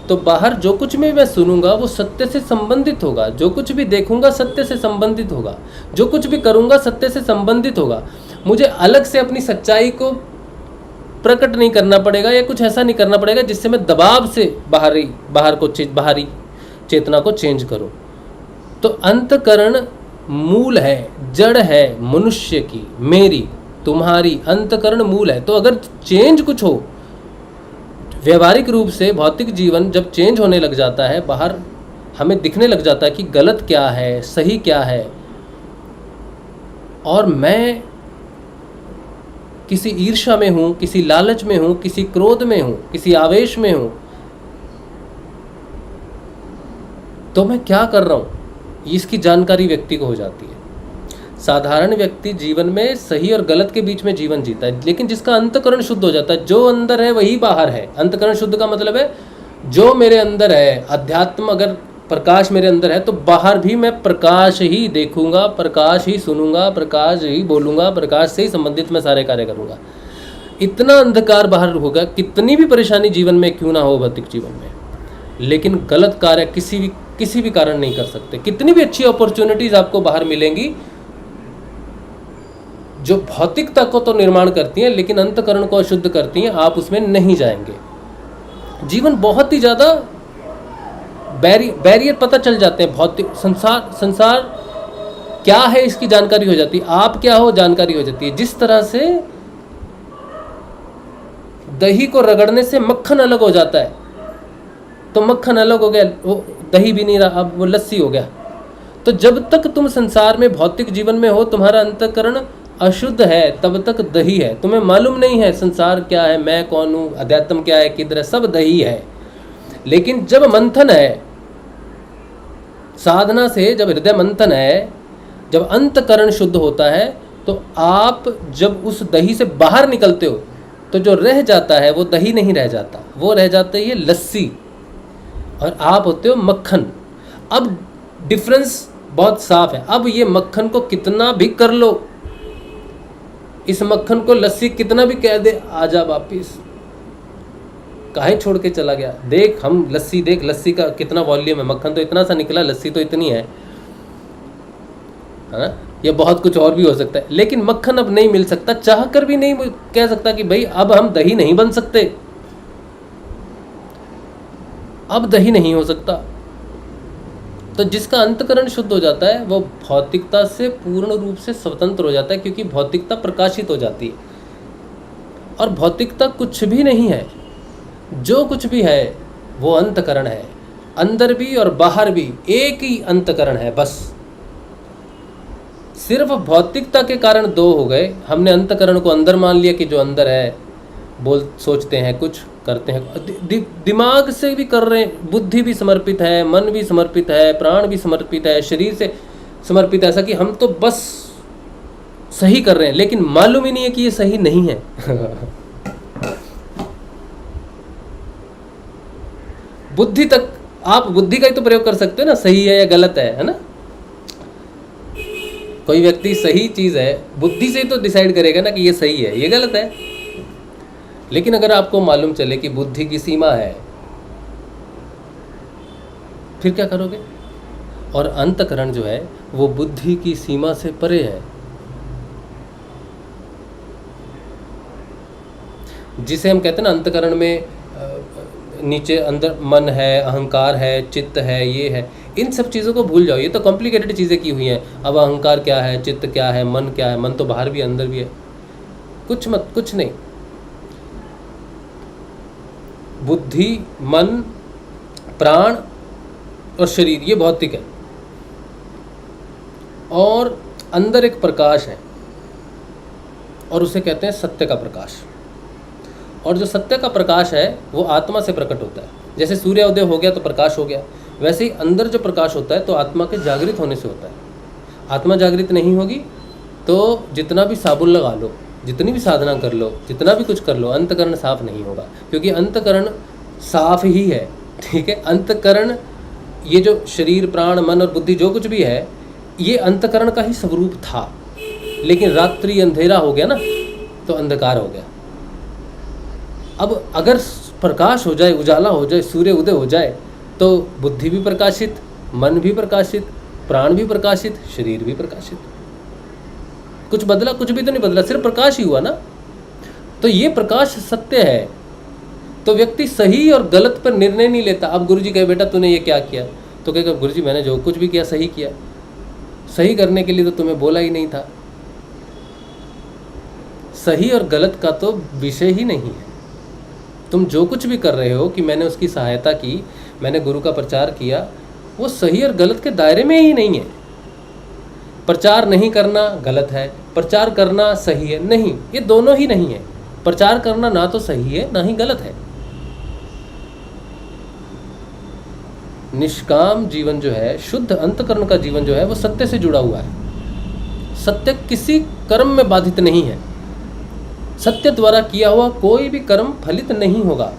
तो बाहर जो कुछ भी मैं सुनूंगा वो सत्य से संबंधित होगा, जो कुछ भी देखूंगा सत्य से संबंधित होगा, जो कुछ भी करूंगा सत्य से संबंधित होगा। मुझे अलग से अपनी सच्चाई को प्रकट नहीं करना पड़ेगा या कुछ ऐसा नहीं करना पड़ेगा जिससे मैं दबाव से बाहरी चेतना को चेंज करूं। तो अंतकरण मूल है, जड़ है मनुष्य की, मेरी तुम्हारी अंतकरण मूल है। तो अगर चेंज कुछ हो, व्यवहारिक रूप से भौतिक जीवन जब चेंज होने लग जाता है, बाहर हमें दिखने लग जाता है कि गलत क्या है सही क्या है, और मैं किसी ईर्ष्या में हूँ, किसी लालच में हूँ, किसी क्रोध में हूँ, किसी आवेश में हूँ, तो मैं क्या कर रहा हूँ इसकी जानकारी व्यक्ति को हो जाती है। साधारण व्यक्ति जीवन में सही और गलत के बीच में जीवन जीता है, लेकिन जिसका अंतकरण शुद्ध हो जाता है, जो अंदर है वही बाहर है। अंतकरण शुद्ध का मतलब है जो मेरे अंदर है, अध्यात्म अगर प्रकाश मेरे अंदर है तो बाहर भी मैं प्रकाश ही देखूंगा, प्रकाश ही सुनूंगा, प्रकाश ही बोलूंगा, प्रकाश से ही संबंधित मैं सारे कार्य करूंगा। इतना अंधकार बाहर होगा, कितनी भी परेशानी जीवन में क्यों ना हो भौतिक जीवन में, लेकिन गलत कार्य किसी भी कारण नहीं कर सकते। कितनी भी अच्छी अपॉर्चुनिटीज आपको बाहर मिलेंगी जो भौतिकता को तो निर्माण करती हैं लेकिन अंतकरण को अशुद्ध करती हैं, आप उसमें नहीं जाएंगे। जीवन बहुत ही ज़्यादा बैरियर पता चल जाते हैं। भौतिक संसार क्या है इसकी जानकारी हो जाती है, आप क्या हो जानकारी हो जाती है। जिस तरह से दही को रगड़ने से मक्खन अलग हो जाता है, तो मक्खन अलग हो गया, वो दही भी नहीं रहा, अब वो लस्सी हो गया। तो जब तक तुम संसार में भौतिक जीवन में हो, तुम्हारा अंतकरण अशुद्ध है, तब तक दही है। तुम्हें मालूम नहीं है संसार क्या है, मैं कौन हूँ, अध्यात्म क्या है, किधर है, सब दही है। लेकिन जब मंथन है, साधना से जब हृदय मंथन है, जब अंतकरण शुद्ध होता है, तो आप जब उस दही से बाहर निकलते हो तो जो रह जाता है वो दही नहीं रह जाता, वो रह जाता है ये लस्सी, और आप होते हो मक्खन। अब डिफरेंस बहुत साफ है। अब ये मक्खन को कितना भी कर लो, इस मक्खन को लस्सी कितना भी कह दे, आजा वापिस, काहे छोड़ के चला गया, देख हम लस्सी, देख लस्सी का कितना वॉल्यूम है, मक्खन तो इतना सा निकला, लस्सी तो इतनी है ना। ये बहुत कुछ और भी हो सकता है, लेकिन मक्खन अब नहीं मिल सकता, चाह कर भी नहीं कह सकता कि भाई अब हम दही नहीं बन सकते, अब दही नहीं हो सकता। तो जिसका अंतकरण शुद्ध हो जाता है वो भौतिकता से पूर्ण रूप से स्वतंत्र हो जाता है, क्योंकि भौतिकता प्रकाशित हो जाती है। और भौतिकता कुछ भी नहीं है, जो कुछ भी है वो अंतकरण है। अंदर भी और बाहर भी एक ही अंतकरण है। बस सिर्फ भौतिकता के कारण दो हो गए। हमने अंतकरण को अंदर मान लिया कि जो अंदर है, सोचते हैं, कुछ करते हैं, दिमाग से भी कर रहे हैं, बुद्धि भी समर्पित है, मन भी समर्पित है, प्राण भी समर्पित है, शरीर से समर्पित है। ऐसा कि हम तो बस सही कर रहे हैं, लेकिन मालूम ही नहीं है कि ये सही नहीं है। बुद्धि तक, आप बुद्धि का ही तो प्रयोग कर सकते हो ना, सही है या गलत है ना। कोई व्यक्ति सही चीज है, बुद्धि से ही तो डिसाइड करेगा ना कि ये सही है ये गलत है। लेकिन अगर आपको मालूम चले कि बुद्धि की सीमा है, फिर क्या करोगे? और अंतकरण जो है वो बुद्धि की सीमा से परे है, जिसे हम कहते हैं ना अंतकरण में नीचे अंदर मन है, अहंकार है, चित्त है, ये है। इन सब चीज़ों को भूल जाओ, ये तो कॉम्प्लिकेटेड चीज़ें की हुई हैं। अब अहंकार क्या है, चित्त क्या है, मन क्या है? मन तो बाहर भी अंदर भी है। कुछ नहीं। बुद्धि, मन, प्राण और शरीर, ये भौतिक है, और अंदर एक प्रकाश है, और उसे कहते हैं सत्य का प्रकाश। और जो सत्य का प्रकाश है वो आत्मा से प्रकट होता है। जैसे सूर्योदय हो गया तो प्रकाश हो गया, वैसे ही अंदर जो प्रकाश होता है तो आत्मा के जागृत होने से होता है। आत्मा जागृत नहीं होगी तो जितना भी साबुन लगा लो, जितनी भी साधना कर लो, जितना भी कुछ कर लो, अंतकरण साफ नहीं होगा, क्योंकि अंतकरण साफ ही है। ठीक है, अंतकरण, ये जो शरीर, प्राण, मन और बुद्धि जो कुछ भी है, ये अंतकरण का ही स्वरूप था। लेकिन रात्रि अंधेरा हो गया ना, तो अंधकार हो गया। अब अगर प्रकाश हो जाए, उजाला हो जाए, सूर्य उदय हो जाए, तो बुद्धि भी प्रकाशित, मन भी प्रकाशित, प्राण भी प्रकाशित, शरीर भी प्रकाशित। कुछ बदला? कुछ भी तो नहीं बदला, सिर्फ प्रकाश ही हुआ ना। तो ये प्रकाश सत्य है। तो व्यक्ति सही और गलत पर निर्णय नहीं लेता। अब गुरुजी कहे बेटा तूने ये क्या किया, तो कहेगा गुरुजी मैंने जो कुछ भी किया सही किया। सही करने के लिए तो तुम्हें बोला ही नहीं था। सही और गलत का तो विषय ही नहीं है। तुम जो कुछ भी कर रहे हो कि मैंने उसकी सहायता की, मैंने गुरु का प्रचार किया, वो सही और गलत के दायरे में ही नहीं है। प्रचार नहीं करना गलत है, प्रचार करना सही है नहीं, ये दोनों ही नहीं है। प्रचार करना ना तो सही है ना ही गलत है। निष्काम जीवन जो है, शुद्ध अंतकरण का जीवन जो है, वो सत्य से जुड़ा हुआ है। सत्य किसी कर्म में बाधित नहीं है। सत्य द्वारा किया हुआ कोई भी कर्म फलित नहीं होगा,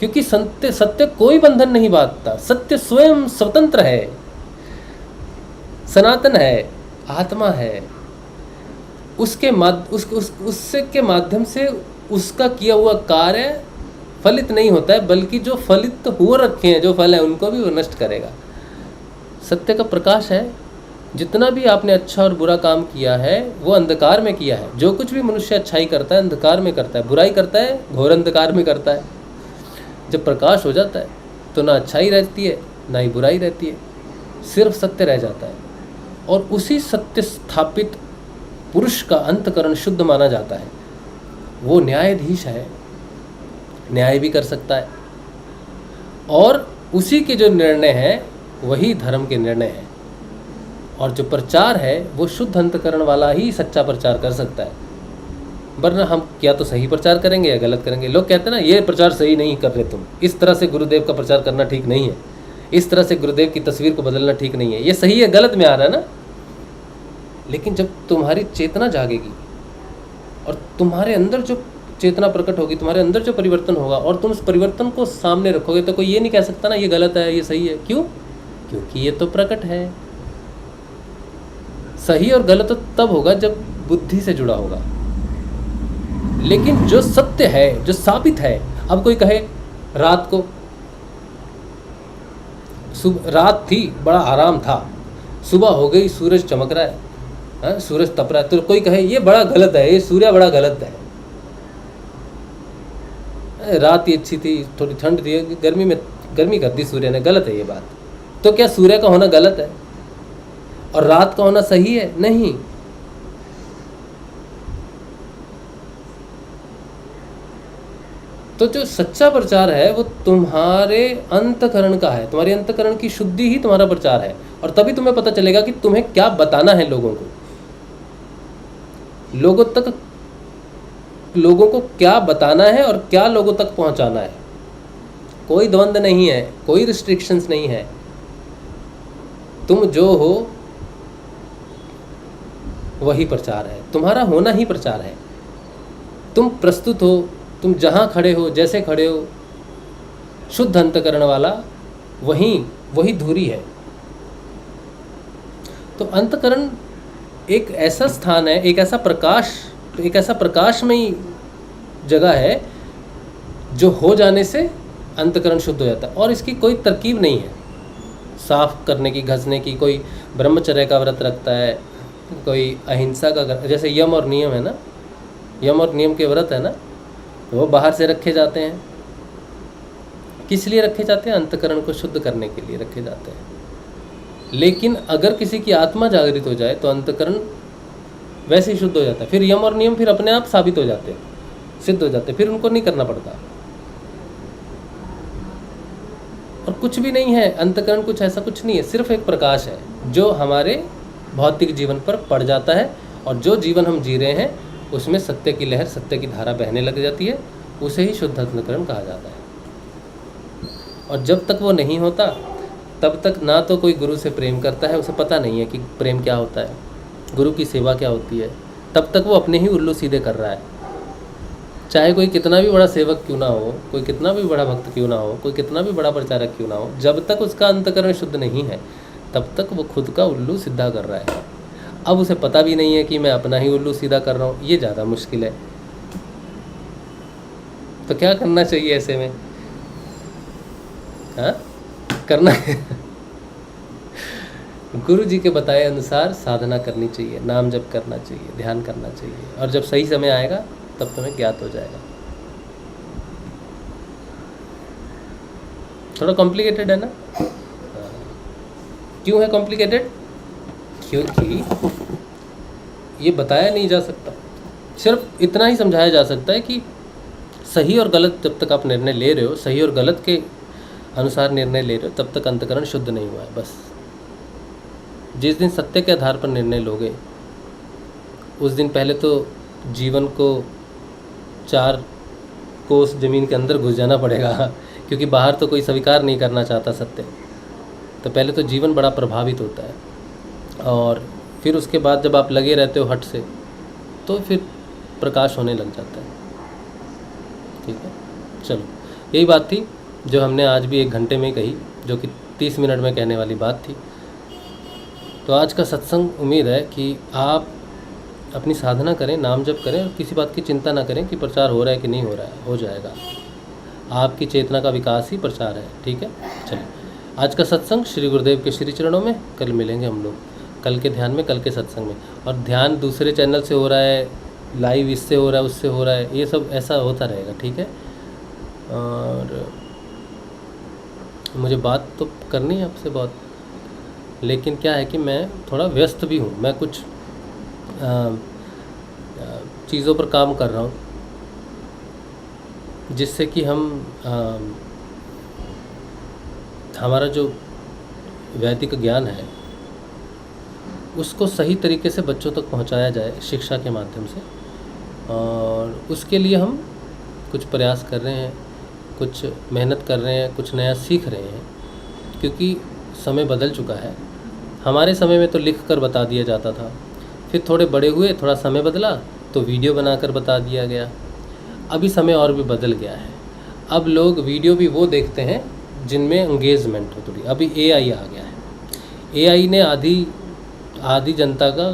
क्योंकि सत्य कोई बंधन नहीं बांधता। सत्य स्वयं स्वतंत्र है, सनातन है, आत्मा है। उसके माध्यम से उसका किया हुआ कार्य फलित नहीं होता है, बल्कि जो फलित हो रखे हैं, जो फल है, उनको भी वो नष्ट करेगा। सत्य का प्रकाश है। जितना भी आपने अच्छा और बुरा काम किया है वो अंधकार में किया है। जो कुछ भी मनुष्य अच्छाई करता है अंधकार में करता है, बुराई करता है घोर अंधकार में करता है। जब प्रकाश हो जाता है तो ना अच्छाई रहती है ना ही बुराई रहती है, सिर्फ सत्य रह जाता है। और उसी सत्य स्थापित पुरुष का अंतकरण शुद्ध माना जाता है। वो न्यायाधीश है, न्याय भी कर सकता है, और उसी के जो निर्णय हैं वही धर्म के निर्णय हैं। और जो प्रचार है वो शुद्ध अंतकरण वाला ही सच्चा प्रचार कर सकता है, वरना हम क्या तो सही प्रचार करेंगे या गलत करेंगे। लोग कहते हैं ना ये प्रचार सही नहीं कर रहे तुम, इस तरह से गुरुदेव का प्रचार करना ठीक नहीं है, इस तरह से गुरुदेव की तस्वीर को बदलना ठीक नहीं है, ये सही है गलत में आ रहा है ना। लेकिन जब तुम्हारी चेतना जागेगी और तुम्हारे अंदर जो चेतना प्रकट होगी, तुम्हारे अंदर जो परिवर्तन होगा, और तुम उस परिवर्तन को सामने रखोगे, तो कोई ये नहीं कह सकता ना ये गलत है ये सही है। क्यों? क्योंकि ये तो प्रकट है। सही और गलत तो तब होगा जब बुद्धि से जुड़ा होगा। लेकिन जो सत्य है, जो साबित है, अब कोई कहे रात को रात थी, बड़ा आराम था, सुबह हो गई, सूरज चमक रहा है, सूरज तप रहा है, तो कोई कहे ये बड़ा गलत है, ये सूर्य बड़ा गलत है। रात ही अच्छी थी, थोड़ी ठंड थी, गर्मी कर दी सूर्य ने, गलत है ये बात। तो क्या सूर्य का होना गलत है और रात का होना सही है? नहीं। तो जो सच्चा प्रचार है वो तुम्हारे अंतकरण का है, तुम्हारे अंतकरण की शुद्धि ही तुम्हारा प्रचार है। और तभी तुम्हें पता चलेगा कि तुम्हें क्या बताना है लोगों को, लोगों को क्या बताना है और क्या लोगों तक पहुंचाना है। कोई द्वंद्व नहीं है, कोई रिस्ट्रिक्शंस नहीं है। तुम जो हो वही प्रचार है, तुम्हारा होना ही प्रचार है। तुम प्रस्तुत हो, तुम जहाँ खड़े हो, जैसे खड़े हो, शुद्ध अंतकरण वाला वही धुरी है। तो अंतकरण एक ऐसा स्थान है, एक ऐसा प्रकाशमयी जगह है जो हो जाने से अंतकरण शुद्ध हो जाता है। और इसकी कोई तरकीब नहीं है साफ करने की, घसने की। कोई ब्रह्मचर्य का व्रत रखता है, कोई अहिंसा का, जैसे यम और नियम है ना, यम और नियम के व्रत है ना, वो बाहर से रखे जाते हैं। किस लिए रखे जाते हैं? अंतकरण को शुद्ध करने के लिए रखे जाते हैं। लेकिन अगर किसी की आत्मा जागृत हो जाए तो अंतकरण वैसे ही शुद्ध हो जाता है। फिर यम और नियम फिर अपने आप साबित हो जाते हैं, सिद्ध हो जाते हैं, फिर उनको नहीं करना पड़ता। और कुछ भी नहीं है अंतकरण, कुछ ऐसा कुछ नहीं है, सिर्फ एक प्रकाश है जो हमारे भौतिक जीवन पर पड़ जाता है। और जो जीवन हम जी रहे हैं उसमें सत्य की लहर, सत्य की धारा बहने लग जाती है, उसे ही शुद्ध अंतकरण कहा जाता है। और जब तक वो नहीं होता तब तक ना तो कोई गुरु से प्रेम करता है, उसे पता नहीं है कि प्रेम क्या होता है, गुरु की सेवा क्या होती है, तब तक वो अपने ही उल्लू सीधे कर रहा है। चाहे कोई कितना भी बड़ा सेवक क्यों ना हो, कोई कितना भी बड़ा भक्त क्यों ना हो, कोई कितना भी बड़ा प्रचारक क्यों ना हो, जब तक उसका अंतकरण शुद्ध नहीं है तब तक वो खुद का उल्लू सीधा कर रहा है। अब उसे पता भी नहीं है कि मैं अपना ही उल्लू सीधा कर रहा हूँ, ये ज़्यादा मुश्किल है। तो क्या करना चाहिए ऐसे में? हाँ, करना है गुरु जी के बताए अनुसार साधना करनी चाहिए, नाम जप करना चाहिए, ध्यान करना चाहिए, और जब सही समय आएगा तब तुम्हें ज्ञात हो जाएगा। थोड़ा कॉम्प्लिकेटेड है ना? क्यों है कॉम्प्लिकेटेड? क्योंकि ये बताया नहीं जा सकता, सिर्फ इतना ही समझाया जा सकता है कि सही और गलत जब तक आप निर्णय ले रहे हो, सही और गलत के अनुसार निर्णय ले रहे हो, तब तक अंतकरण शुद्ध नहीं हुआ है। बस जिस दिन सत्य के आधार पर निर्णय लोगे उस दिन पहले तो जीवन को 4 कोस ज़मीन के अंदर घुस जाना पड़ेगा, क्योंकि बाहर तो कोई स्वीकार नहीं करना चाहता सत्य। तो पहले तो जीवन बड़ा प्रभावित होता है, और फिर उसके बाद जब आप लगे रहते हो हट से, तो फिर प्रकाश होने लग जाता है। ठीक है, चलो यही बात थी जो हमने आज भी 1 घंटे में कही, जो कि 30 मिनट में कहने वाली बात थी। तो आज का सत्संग उम्मीद है कि आप अपनी साधना करें, नाम जप करें, और किसी बात की चिंता ना करें कि प्रचार हो रहा है कि नहीं हो रहा है, हो जाएगा। आपकी चेतना का विकास ही प्रचार है। ठीक है, चलिए आज का सत्संग श्री गुरुदेव के श्री चरणों में। कल मिलेंगे हम लोग, कल के ध्यान में, कल के सत्संग में। और ध्यान दूसरे चैनल से हो रहा है, लाइव इससे हो रहा है, उससे हो रहा है, ये सब ऐसा होता रहेगा। ठीक है, और मुझे बात तो करनी है आपसे बहुत, लेकिन क्या है कि मैं थोड़ा व्यस्त भी हूँ। मैं कुछ चीज़ों पर काम कर रहा हूँ जिससे कि हम हमारा जो वैदिक ज्ञान है उसको सही तरीके से बच्चों तक पहुँचाया जाए शिक्षा के माध्यम से। और उसके लिए हम कुछ प्रयास कर रहे हैं, कुछ मेहनत कर रहे हैं, कुछ नया सीख रहे हैं, क्योंकि समय बदल चुका है। हमारे समय में तो लिख कर बता दिया जाता था, फिर थोड़े बड़े हुए, थोड़ा समय बदला तो वीडियो बनाकर बता दिया गया। अभी समय और भी बदल गया है, अब लोग वीडियो भी वो देखते हैं जिनमें एंगेजमेंट हो थोड़ी। अभी एआई आ गया है, एआई ने आधी जनता का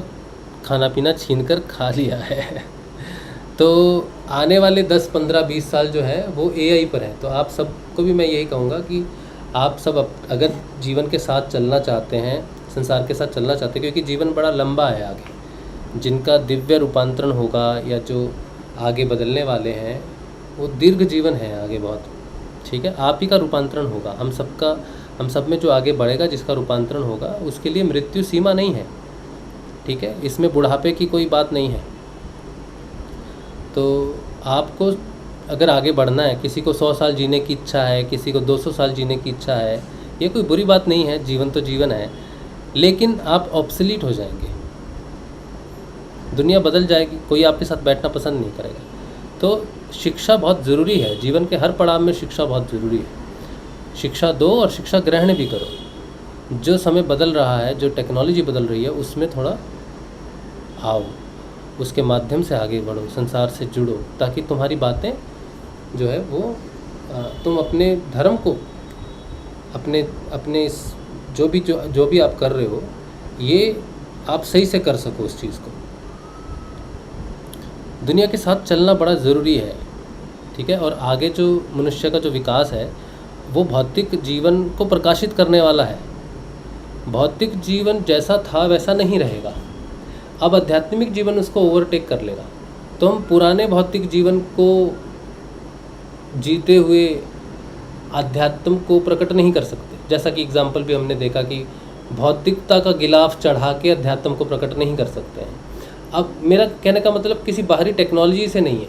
खाना पीना छीन कर खा लिया है। तो आने वाले 10, 15, 20 साल जो है वो एआई पर है। तो आप सबको भी मैं यही कहूँगा कि आप सब अगर जीवन के साथ चलना चाहते हैं, संसार के साथ चलना चाहते हैं, क्योंकि जीवन बड़ा लंबा है आगे, जिनका दिव्य रूपांतरण होगा या जो आगे बदलने वाले हैं वो दीर्घ जीवन है आगे बहुत। ठीक है, आप ही का रूपांतरण होगा, हम सब में जो आगे बढ़ेगा, जिसका रूपांतरण होगा, उसके लिए मृत्यु सीमा नहीं है। ठीक है, इसमें बुढ़ापे की कोई बात नहीं है। तो आपको अगर आगे बढ़ना है, किसी को 100 साल जीने की इच्छा है, किसी को 200 साल जीने की इच्छा है, ये कोई बुरी बात नहीं है, जीवन तो जीवन है। लेकिन आप ऑब्सोलीट हो जाएंगे, दुनिया बदल जाएगी, कोई आपके साथ बैठना पसंद नहीं करेगा। तो शिक्षा बहुत ज़रूरी है, जीवन के हर पड़ाव में शिक्षा बहुत ज़रूरी है। शिक्षा दो और शिक्षा ग्रहण भी करो। जो समय बदल रहा है, जो टेक्नोलॉजी बदल रही है, उसमें थोड़ा आओ, उसके माध्यम से आगे बढ़ो, संसार से जुड़ो, ताकि तुम्हारी बातें जो है वो तुम अपने धर्म को, अपने अपने जो भी आप कर रहे हो, ये आप सही से कर सको उस चीज़ को। दुनिया के साथ चलना बड़ा ज़रूरी है, ठीक है। और आगे जो मनुष्य का जो विकास है वो भौतिक जीवन को प्रकाशित करने वाला है। भौतिक जीवन जैसा था वैसा नहीं रहेगा, अब आध्यात्मिक जीवन उसको ओवरटेक कर लेगा। तो हम पुराने भौतिक जीवन को जीते हुए आध्यात्म को प्रकट नहीं कर सकते। जैसा कि एग्जाम्पल भी हमने देखा कि भौतिकता का गिलाफ चढ़ा के अध्यात्म को प्रकट नहीं कर सकते हैं। अब मेरा कहने का मतलब किसी बाहरी टेक्नोलॉजी से नहीं है,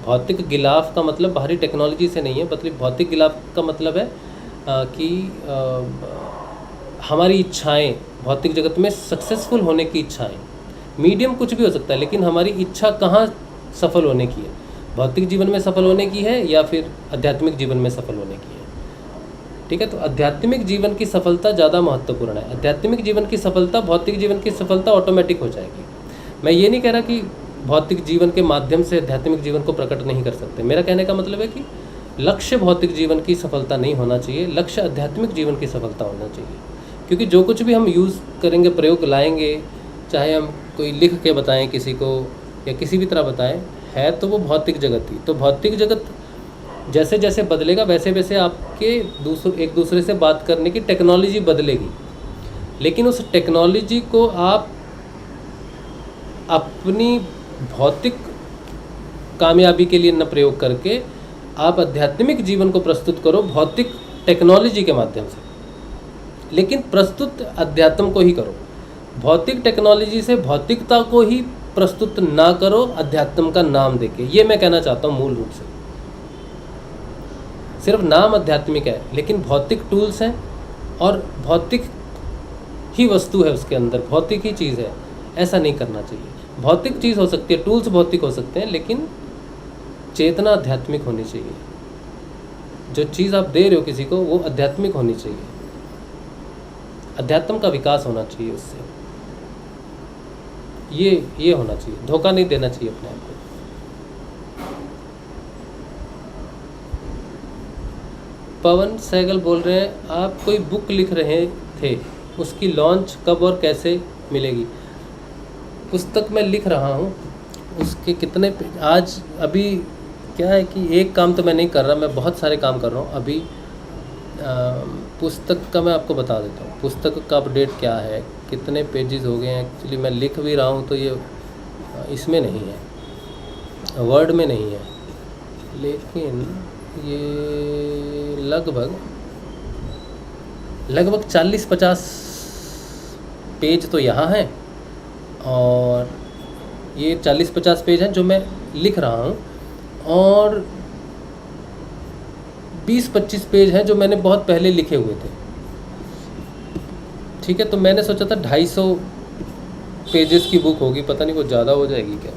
भौतिक गिलाफ का मतलब बाहरी टेक्नोलॉजी से नहीं है, मतलब भौतिक गिलाफ का मतलब है कि हमारी इच्छाएं, भौतिक जगत में सक्सेसफुल होने की इच्छाएं, मीडियम कुछ भी हो सकता है, लेकिन हमारी इच्छा कहाँ सफल होने की है, भौतिक जीवन में सफल होने की है या फिर आध्यात्मिक जीवन में सफल होने की है, ठीक है। तो आध्यात्मिक जीवन की सफलता ज़्यादा महत्वपूर्ण है। आध्यात्मिक जीवन की सफलता भौतिक जीवन की सफलता ऑटोमेटिक हो जाएगी। मैं ये नहीं कह रहा कि भौतिक जीवन के माध्यम से आध्यात्मिक जीवन को प्रकट नहीं कर सकते। मेरा कहने का मतलब है कि लक्ष्य भौतिक जीवन की सफलता नहीं होना चाहिए, लक्ष्य आध्यात्मिक जीवन की सफलता होना चाहिए। क्योंकि जो कुछ भी हम यूज़ करेंगे, प्रयोग लाएंगे, चाहे हम कोई लिख के बताएं किसी को या किसी भी तरह बताएं, है तो वो भौतिक जगत ही। तो भौतिक जगत जैसे जैसे बदलेगा वैसे वैसे आपके एक दूसरे से बात करने की टेक्नोलॉजी बदलेगी, लेकिन उस टेक्नोलॉजी को आप अपनी भौतिक कामयाबी के लिए न प्रयोग करके आप आध्यात्मिक जीवन को प्रस्तुत करो भौतिक टेक्नोलॉजी के माध्यम से, लेकिन प्रस्तुत अध्यात्म को ही करो। भौतिक टेक्नोलॉजी से भौतिकता को ही प्रस्तुत ना करो अध्यात्म का नाम देके। ये मैं कहना चाहता हूँ मूल रूप से। सिर्फ नाम आध्यात्मिक है, लेकिन भौतिक टूल्स हैं और भौतिक ही वस्तु है उसके अंदर, भौतिक ही चीज़ है, ऐसा नहीं करना चाहिए। भौतिक चीज़ हो सकती है, टूल्स भौतिक हो सकते हैं, लेकिन चेतना आध्यात्मिक होनी चाहिए। जो चीज़ आप दे रहे हो किसी को वो आध्यात्मिक होनी चाहिए, अध्यात्म का विकास होना चाहिए उससे। ये होना चाहिए, धोखा नहीं देना चाहिए अपने आप को। पवन सहगल बोल रहे हैं, आप कोई बुक लिख रहे थे, उसकी लॉन्च कब और कैसे मिलेगी? पुस्तक मैं लिख रहा हूँ, उसके कितने आज अभी क्या है कि एक काम तो मैं नहीं कर रहा, मैं बहुत सारे काम कर रहा हूँ अभी। पुस्तक का मैं आपको बता देता हूँ, पुस्तक का अपडेट क्या है, कितने पेजेस हो गए हैं। एक्चुअली मैं लिख भी रहा हूँ तो ये इसमें नहीं है, वर्ड में नहीं है, लेकिन ये लगभग 40-50 पेज तो यहाँ हैं और ये 40-50 पेज हैं जो मैं लिख रहा हूँ, और 20-25 पेज हैं जो मैंने बहुत पहले लिखे हुए थे, ठीक है। तो मैंने सोचा था 250 पेजेस की बुक होगी, पता नहीं वो ज़्यादा हो जाएगी क्या।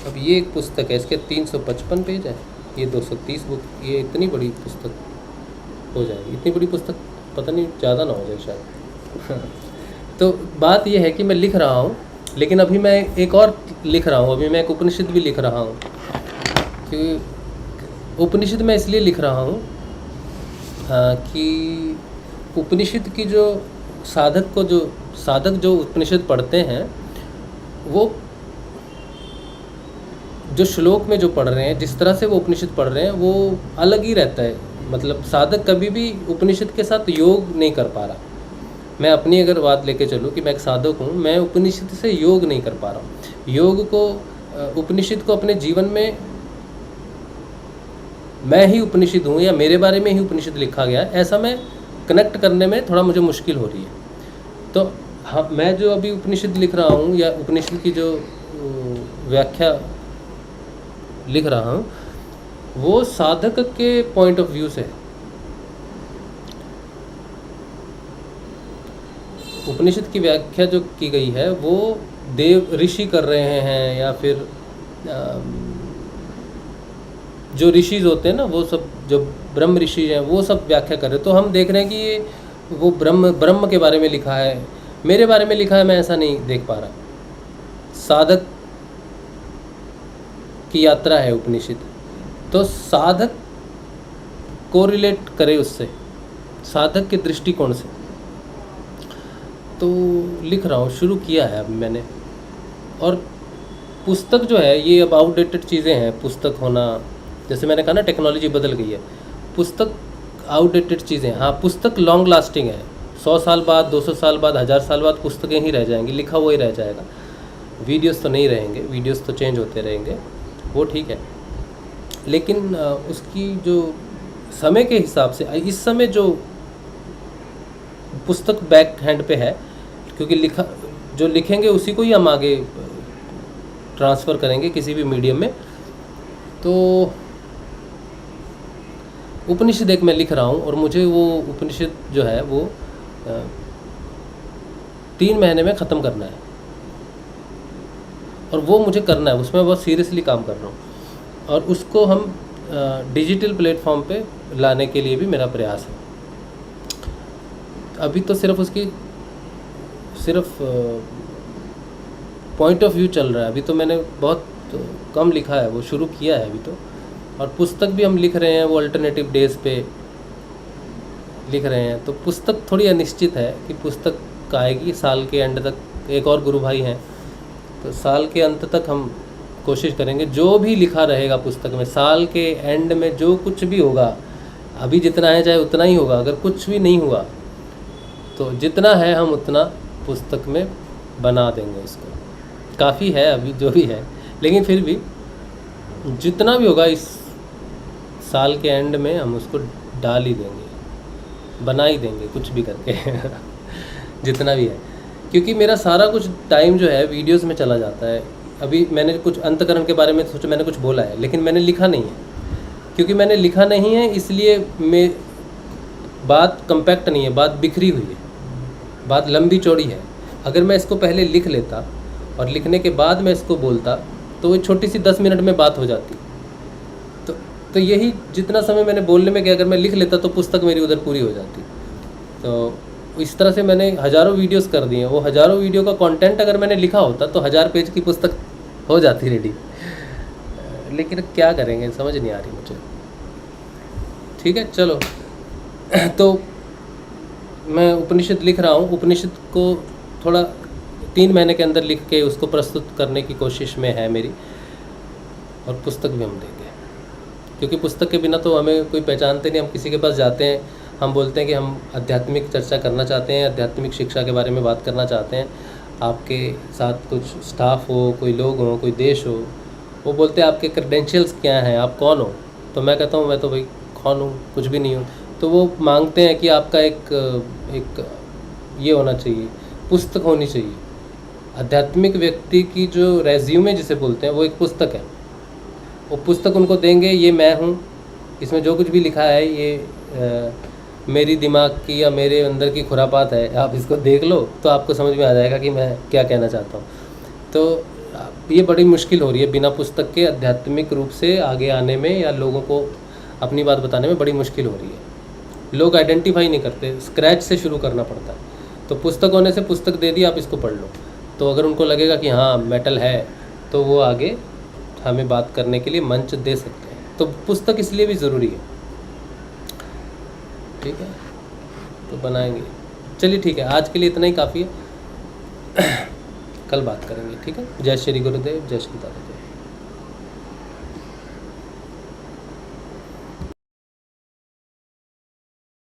अब ये एक पुस्तक है, इसके 355 पेज है, ये 230 बुक, ये इतनी बड़ी पुस्तक हो जाएगी। इतनी बड़ी पुस्तक पता नहीं ज़्यादा ना हो जाए शायद। तो बात ये है कि मैं लिख रहा हूँ, लेकिन अभी मैं एक और लिख रहा हूँ, अभी मैं एक उपनिषद भी लिख रहा हूँ। कि उपनिषद मैं इसलिए लिख रहा हूँ कि उपनिषद की जो साधक जो उपनिषद पढ़ते हैं, वो जो श्लोक में जो पढ़ रहे हैं, जिस तरह से वो उपनिषद पढ़ रहे हैं, वो अलग ही रहता है। मतलब साधक कभी भी उपनिषद के साथ योग नहीं कर पा रहा। मैं अपनी अगर बात लेके चलूँ कि मैं एक साधक हूँ, मैं उपनिषद से योग नहीं कर पा रहा हूँ। योग को, उपनिषद को अपने जीवन में मैं ही उपनिषद हूँ या मेरे बारे में ही उपनिषद लिखा गया, ऐसा मैं कनेक्ट करने में थोड़ा मुझे मुश्किल हो रही है। तो हाँ, मैं जो अभी उपनिषद लिख रहा हूँ या उपनिषद की जो व्याख्या लिख रहा हूँ, वो साधक के पॉइंट ऑफ व्यू से। उपनिषद की व्याख्या जो की गई है वो देव ऋषि कर रहे हैं, या फिर जो ऋषि होते हैं ना, वो सब जो ब्रह्म ऋषि हैं वो सब व्याख्या कर रहे, तो हम देख रहे हैं कि ये वो ब्रह्म के बारे में लिखा है, मेरे बारे में लिखा है, मैं ऐसा नहीं देख पा रहा। साधक की यात्रा है उपनिषद, तो साधक को रिलेट करे उससे, साधक के दृष्टिकोण से, तो लिख रहा हूँ, शुरू किया है अब मैंने। और पुस्तक जो है ये अब आउटडेटेड चीज़ें हैं, पुस्तक होना, जैसे मैंने कहा ना टेक्नोलॉजी बदल गई है, पुस्तक आउटडेटेड चीज़ें। हाँ, पुस्तक लॉन्ग लास्टिंग है, 100 साल बाद, 200 साल बाद, 1000 साल बाद पुस्तकें ही रह जाएंगी, लिखा हुआ ही रह जाएगा, वीडियोस तो नहीं रहेंगे, वीडियोस तो चेंज होते रहेंगे, वो ठीक है। लेकिन उसकी जो समय के हिसाब से इस समय जो पुस्तक बैक हैंड पे है, क्योंकि जो लिखेंगे उसी को ही हम आगे ट्रांसफ़र करेंगे किसी भी मीडियम में। तो उपनिषद एक मैं लिख रहा हूँ, और मुझे वो उपनिषद जो है वो 3 महीने में ख़त्म करना है, और वो मुझे करना है, उसमें बहुत सीरियसली काम कर रहा हूँ, और उसको हम डिजिटल प्लेटफॉर्म पे लाने के लिए भी मेरा प्रयास है। अभी तो सिर्फ पॉइंट ऑफ व्यू चल रहा है, अभी तो मैंने बहुत कम लिखा है, वो शुरू किया है अभी तो। और पुस्तक भी हम लिख रहे हैं, वो अल्टरनेटिव डेज़ पे लिख रहे हैं, तो पुस्तक थोड़ी अनिश्चित है कि पुस्तक आएगी साल के एंड तक। एक और गुरु भाई हैं, तो साल के अंत तक हम कोशिश करेंगे, जो भी लिखा रहेगा पुस्तक में, साल के एंड में जो कुछ भी होगा, अभी जितना है चाहे उतना ही होगा, अगर कुछ भी नहीं हुआ तो जितना है हम उतना पुस्तक में बना देंगे इसको। काफ़ी है अभी जो भी है, लेकिन फिर भी जितना भी होगा इस साल के एंड में हम उसको डाल ही देंगे, बना ही देंगे कुछ भी करके जितना भी है, क्योंकि मेरा सारा कुछ टाइम जो है वीडियोस में चला जाता है। अभी मैंने कुछ अंतकरण के बारे में सोचा, मैंने कुछ बोला है, लेकिन मैंने लिखा नहीं है, क्योंकि मैंने लिखा नहीं है इसलिए बात कंपैक्ट नहीं है, बात बिखरी हुई है, बात लंबी चौड़ी है। अगर मैं इसको पहले लिख लेता और लिखने के बाद मैं इसको बोलता तो वो छोटी सी 10 मिनट में बात हो जाती। तो यही जितना समय मैंने बोलने में गया, अगर मैं लिख लेता तो पुस्तक मेरी उधर पूरी हो जाती। तो इस तरह से मैंने हज़ारों वीडियोस कर दिए हैं, वो हज़ारों वीडियो का कंटेंट अगर मैंने लिखा होता तो 1000 पेज की पुस्तक हो जाती रेडी, लेकिन क्या करेंगे समझ नहीं आ रही मुझे। ठीक है, चलो तो मैं उपनिषद लिख रहा हूँ, उपनिषद को थोड़ा 3 महीने के अंदर लिख के उसको प्रस्तुत करने की कोशिश में है मेरी, और पुस्तक भी हम देंगे, क्योंकि पुस्तक के बिना तो हमें कोई पहचानते नहीं। हम किसी के पास जाते हैं, हम बोलते हैं कि हम आध्यात्मिक चर्चा करना चाहते हैं, आध्यात्मिक शिक्षा के बारे में बात करना चाहते हैं, आपके साथ कुछ स्टाफ हो, कोई लोग हो, कोई देश हो, वो बोलते हैं आपके क्रेडेंशियल्स क्या हैं, आप कौन हो। तो मैं कहता हूँ मैं तो भाई कौन हूँ, कुछ भी नहीं हूँ। तो वो मांगते हैं कि आपका एक ये होना चाहिए, पुस्तक होनी चाहिए। आध्यात्मिक व्यक्ति की जो रेज्यूमे जिसे बोलते हैं वो एक पुस्तक है, वो पुस्तक उनको देंगे, ये मैं हूँ, इसमें जो कुछ भी लिखा है ये मेरी दिमाग की या मेरे अंदर की खुरापात है, आप इसको देख लो तो आपको समझ में आ जाएगा कि मैं क्या कहना चाहता हूँ। तो ये बड़ी मुश्किल हो रही है, बिना पुस्तक के आध्यात्मिक रूप से आगे आने में या लोगों को अपनी बात बताने में बड़ी मुश्किल हो रही है। लोग आइडेंटिफाई नहीं करते, स्क्रैच से शुरू करना पड़ता है। तो पुस्तक होने से पुस्तक दे दी, आप इसको पढ़ लो, तो अगर उनको लगेगा कि हाँ मेटल है तो वो आगे हमें बात करने के लिए मंच दे सकते हैं। तो पुस्तक इसलिए भी ज़रूरी है। ठीक है, तो बनाएंगे। चलिए ठीक है, आज के लिए इतना ही काफ़ी है, कल बात करेंगे। ठीक है, जय श्री गुरुदेव, जय श्री दादा।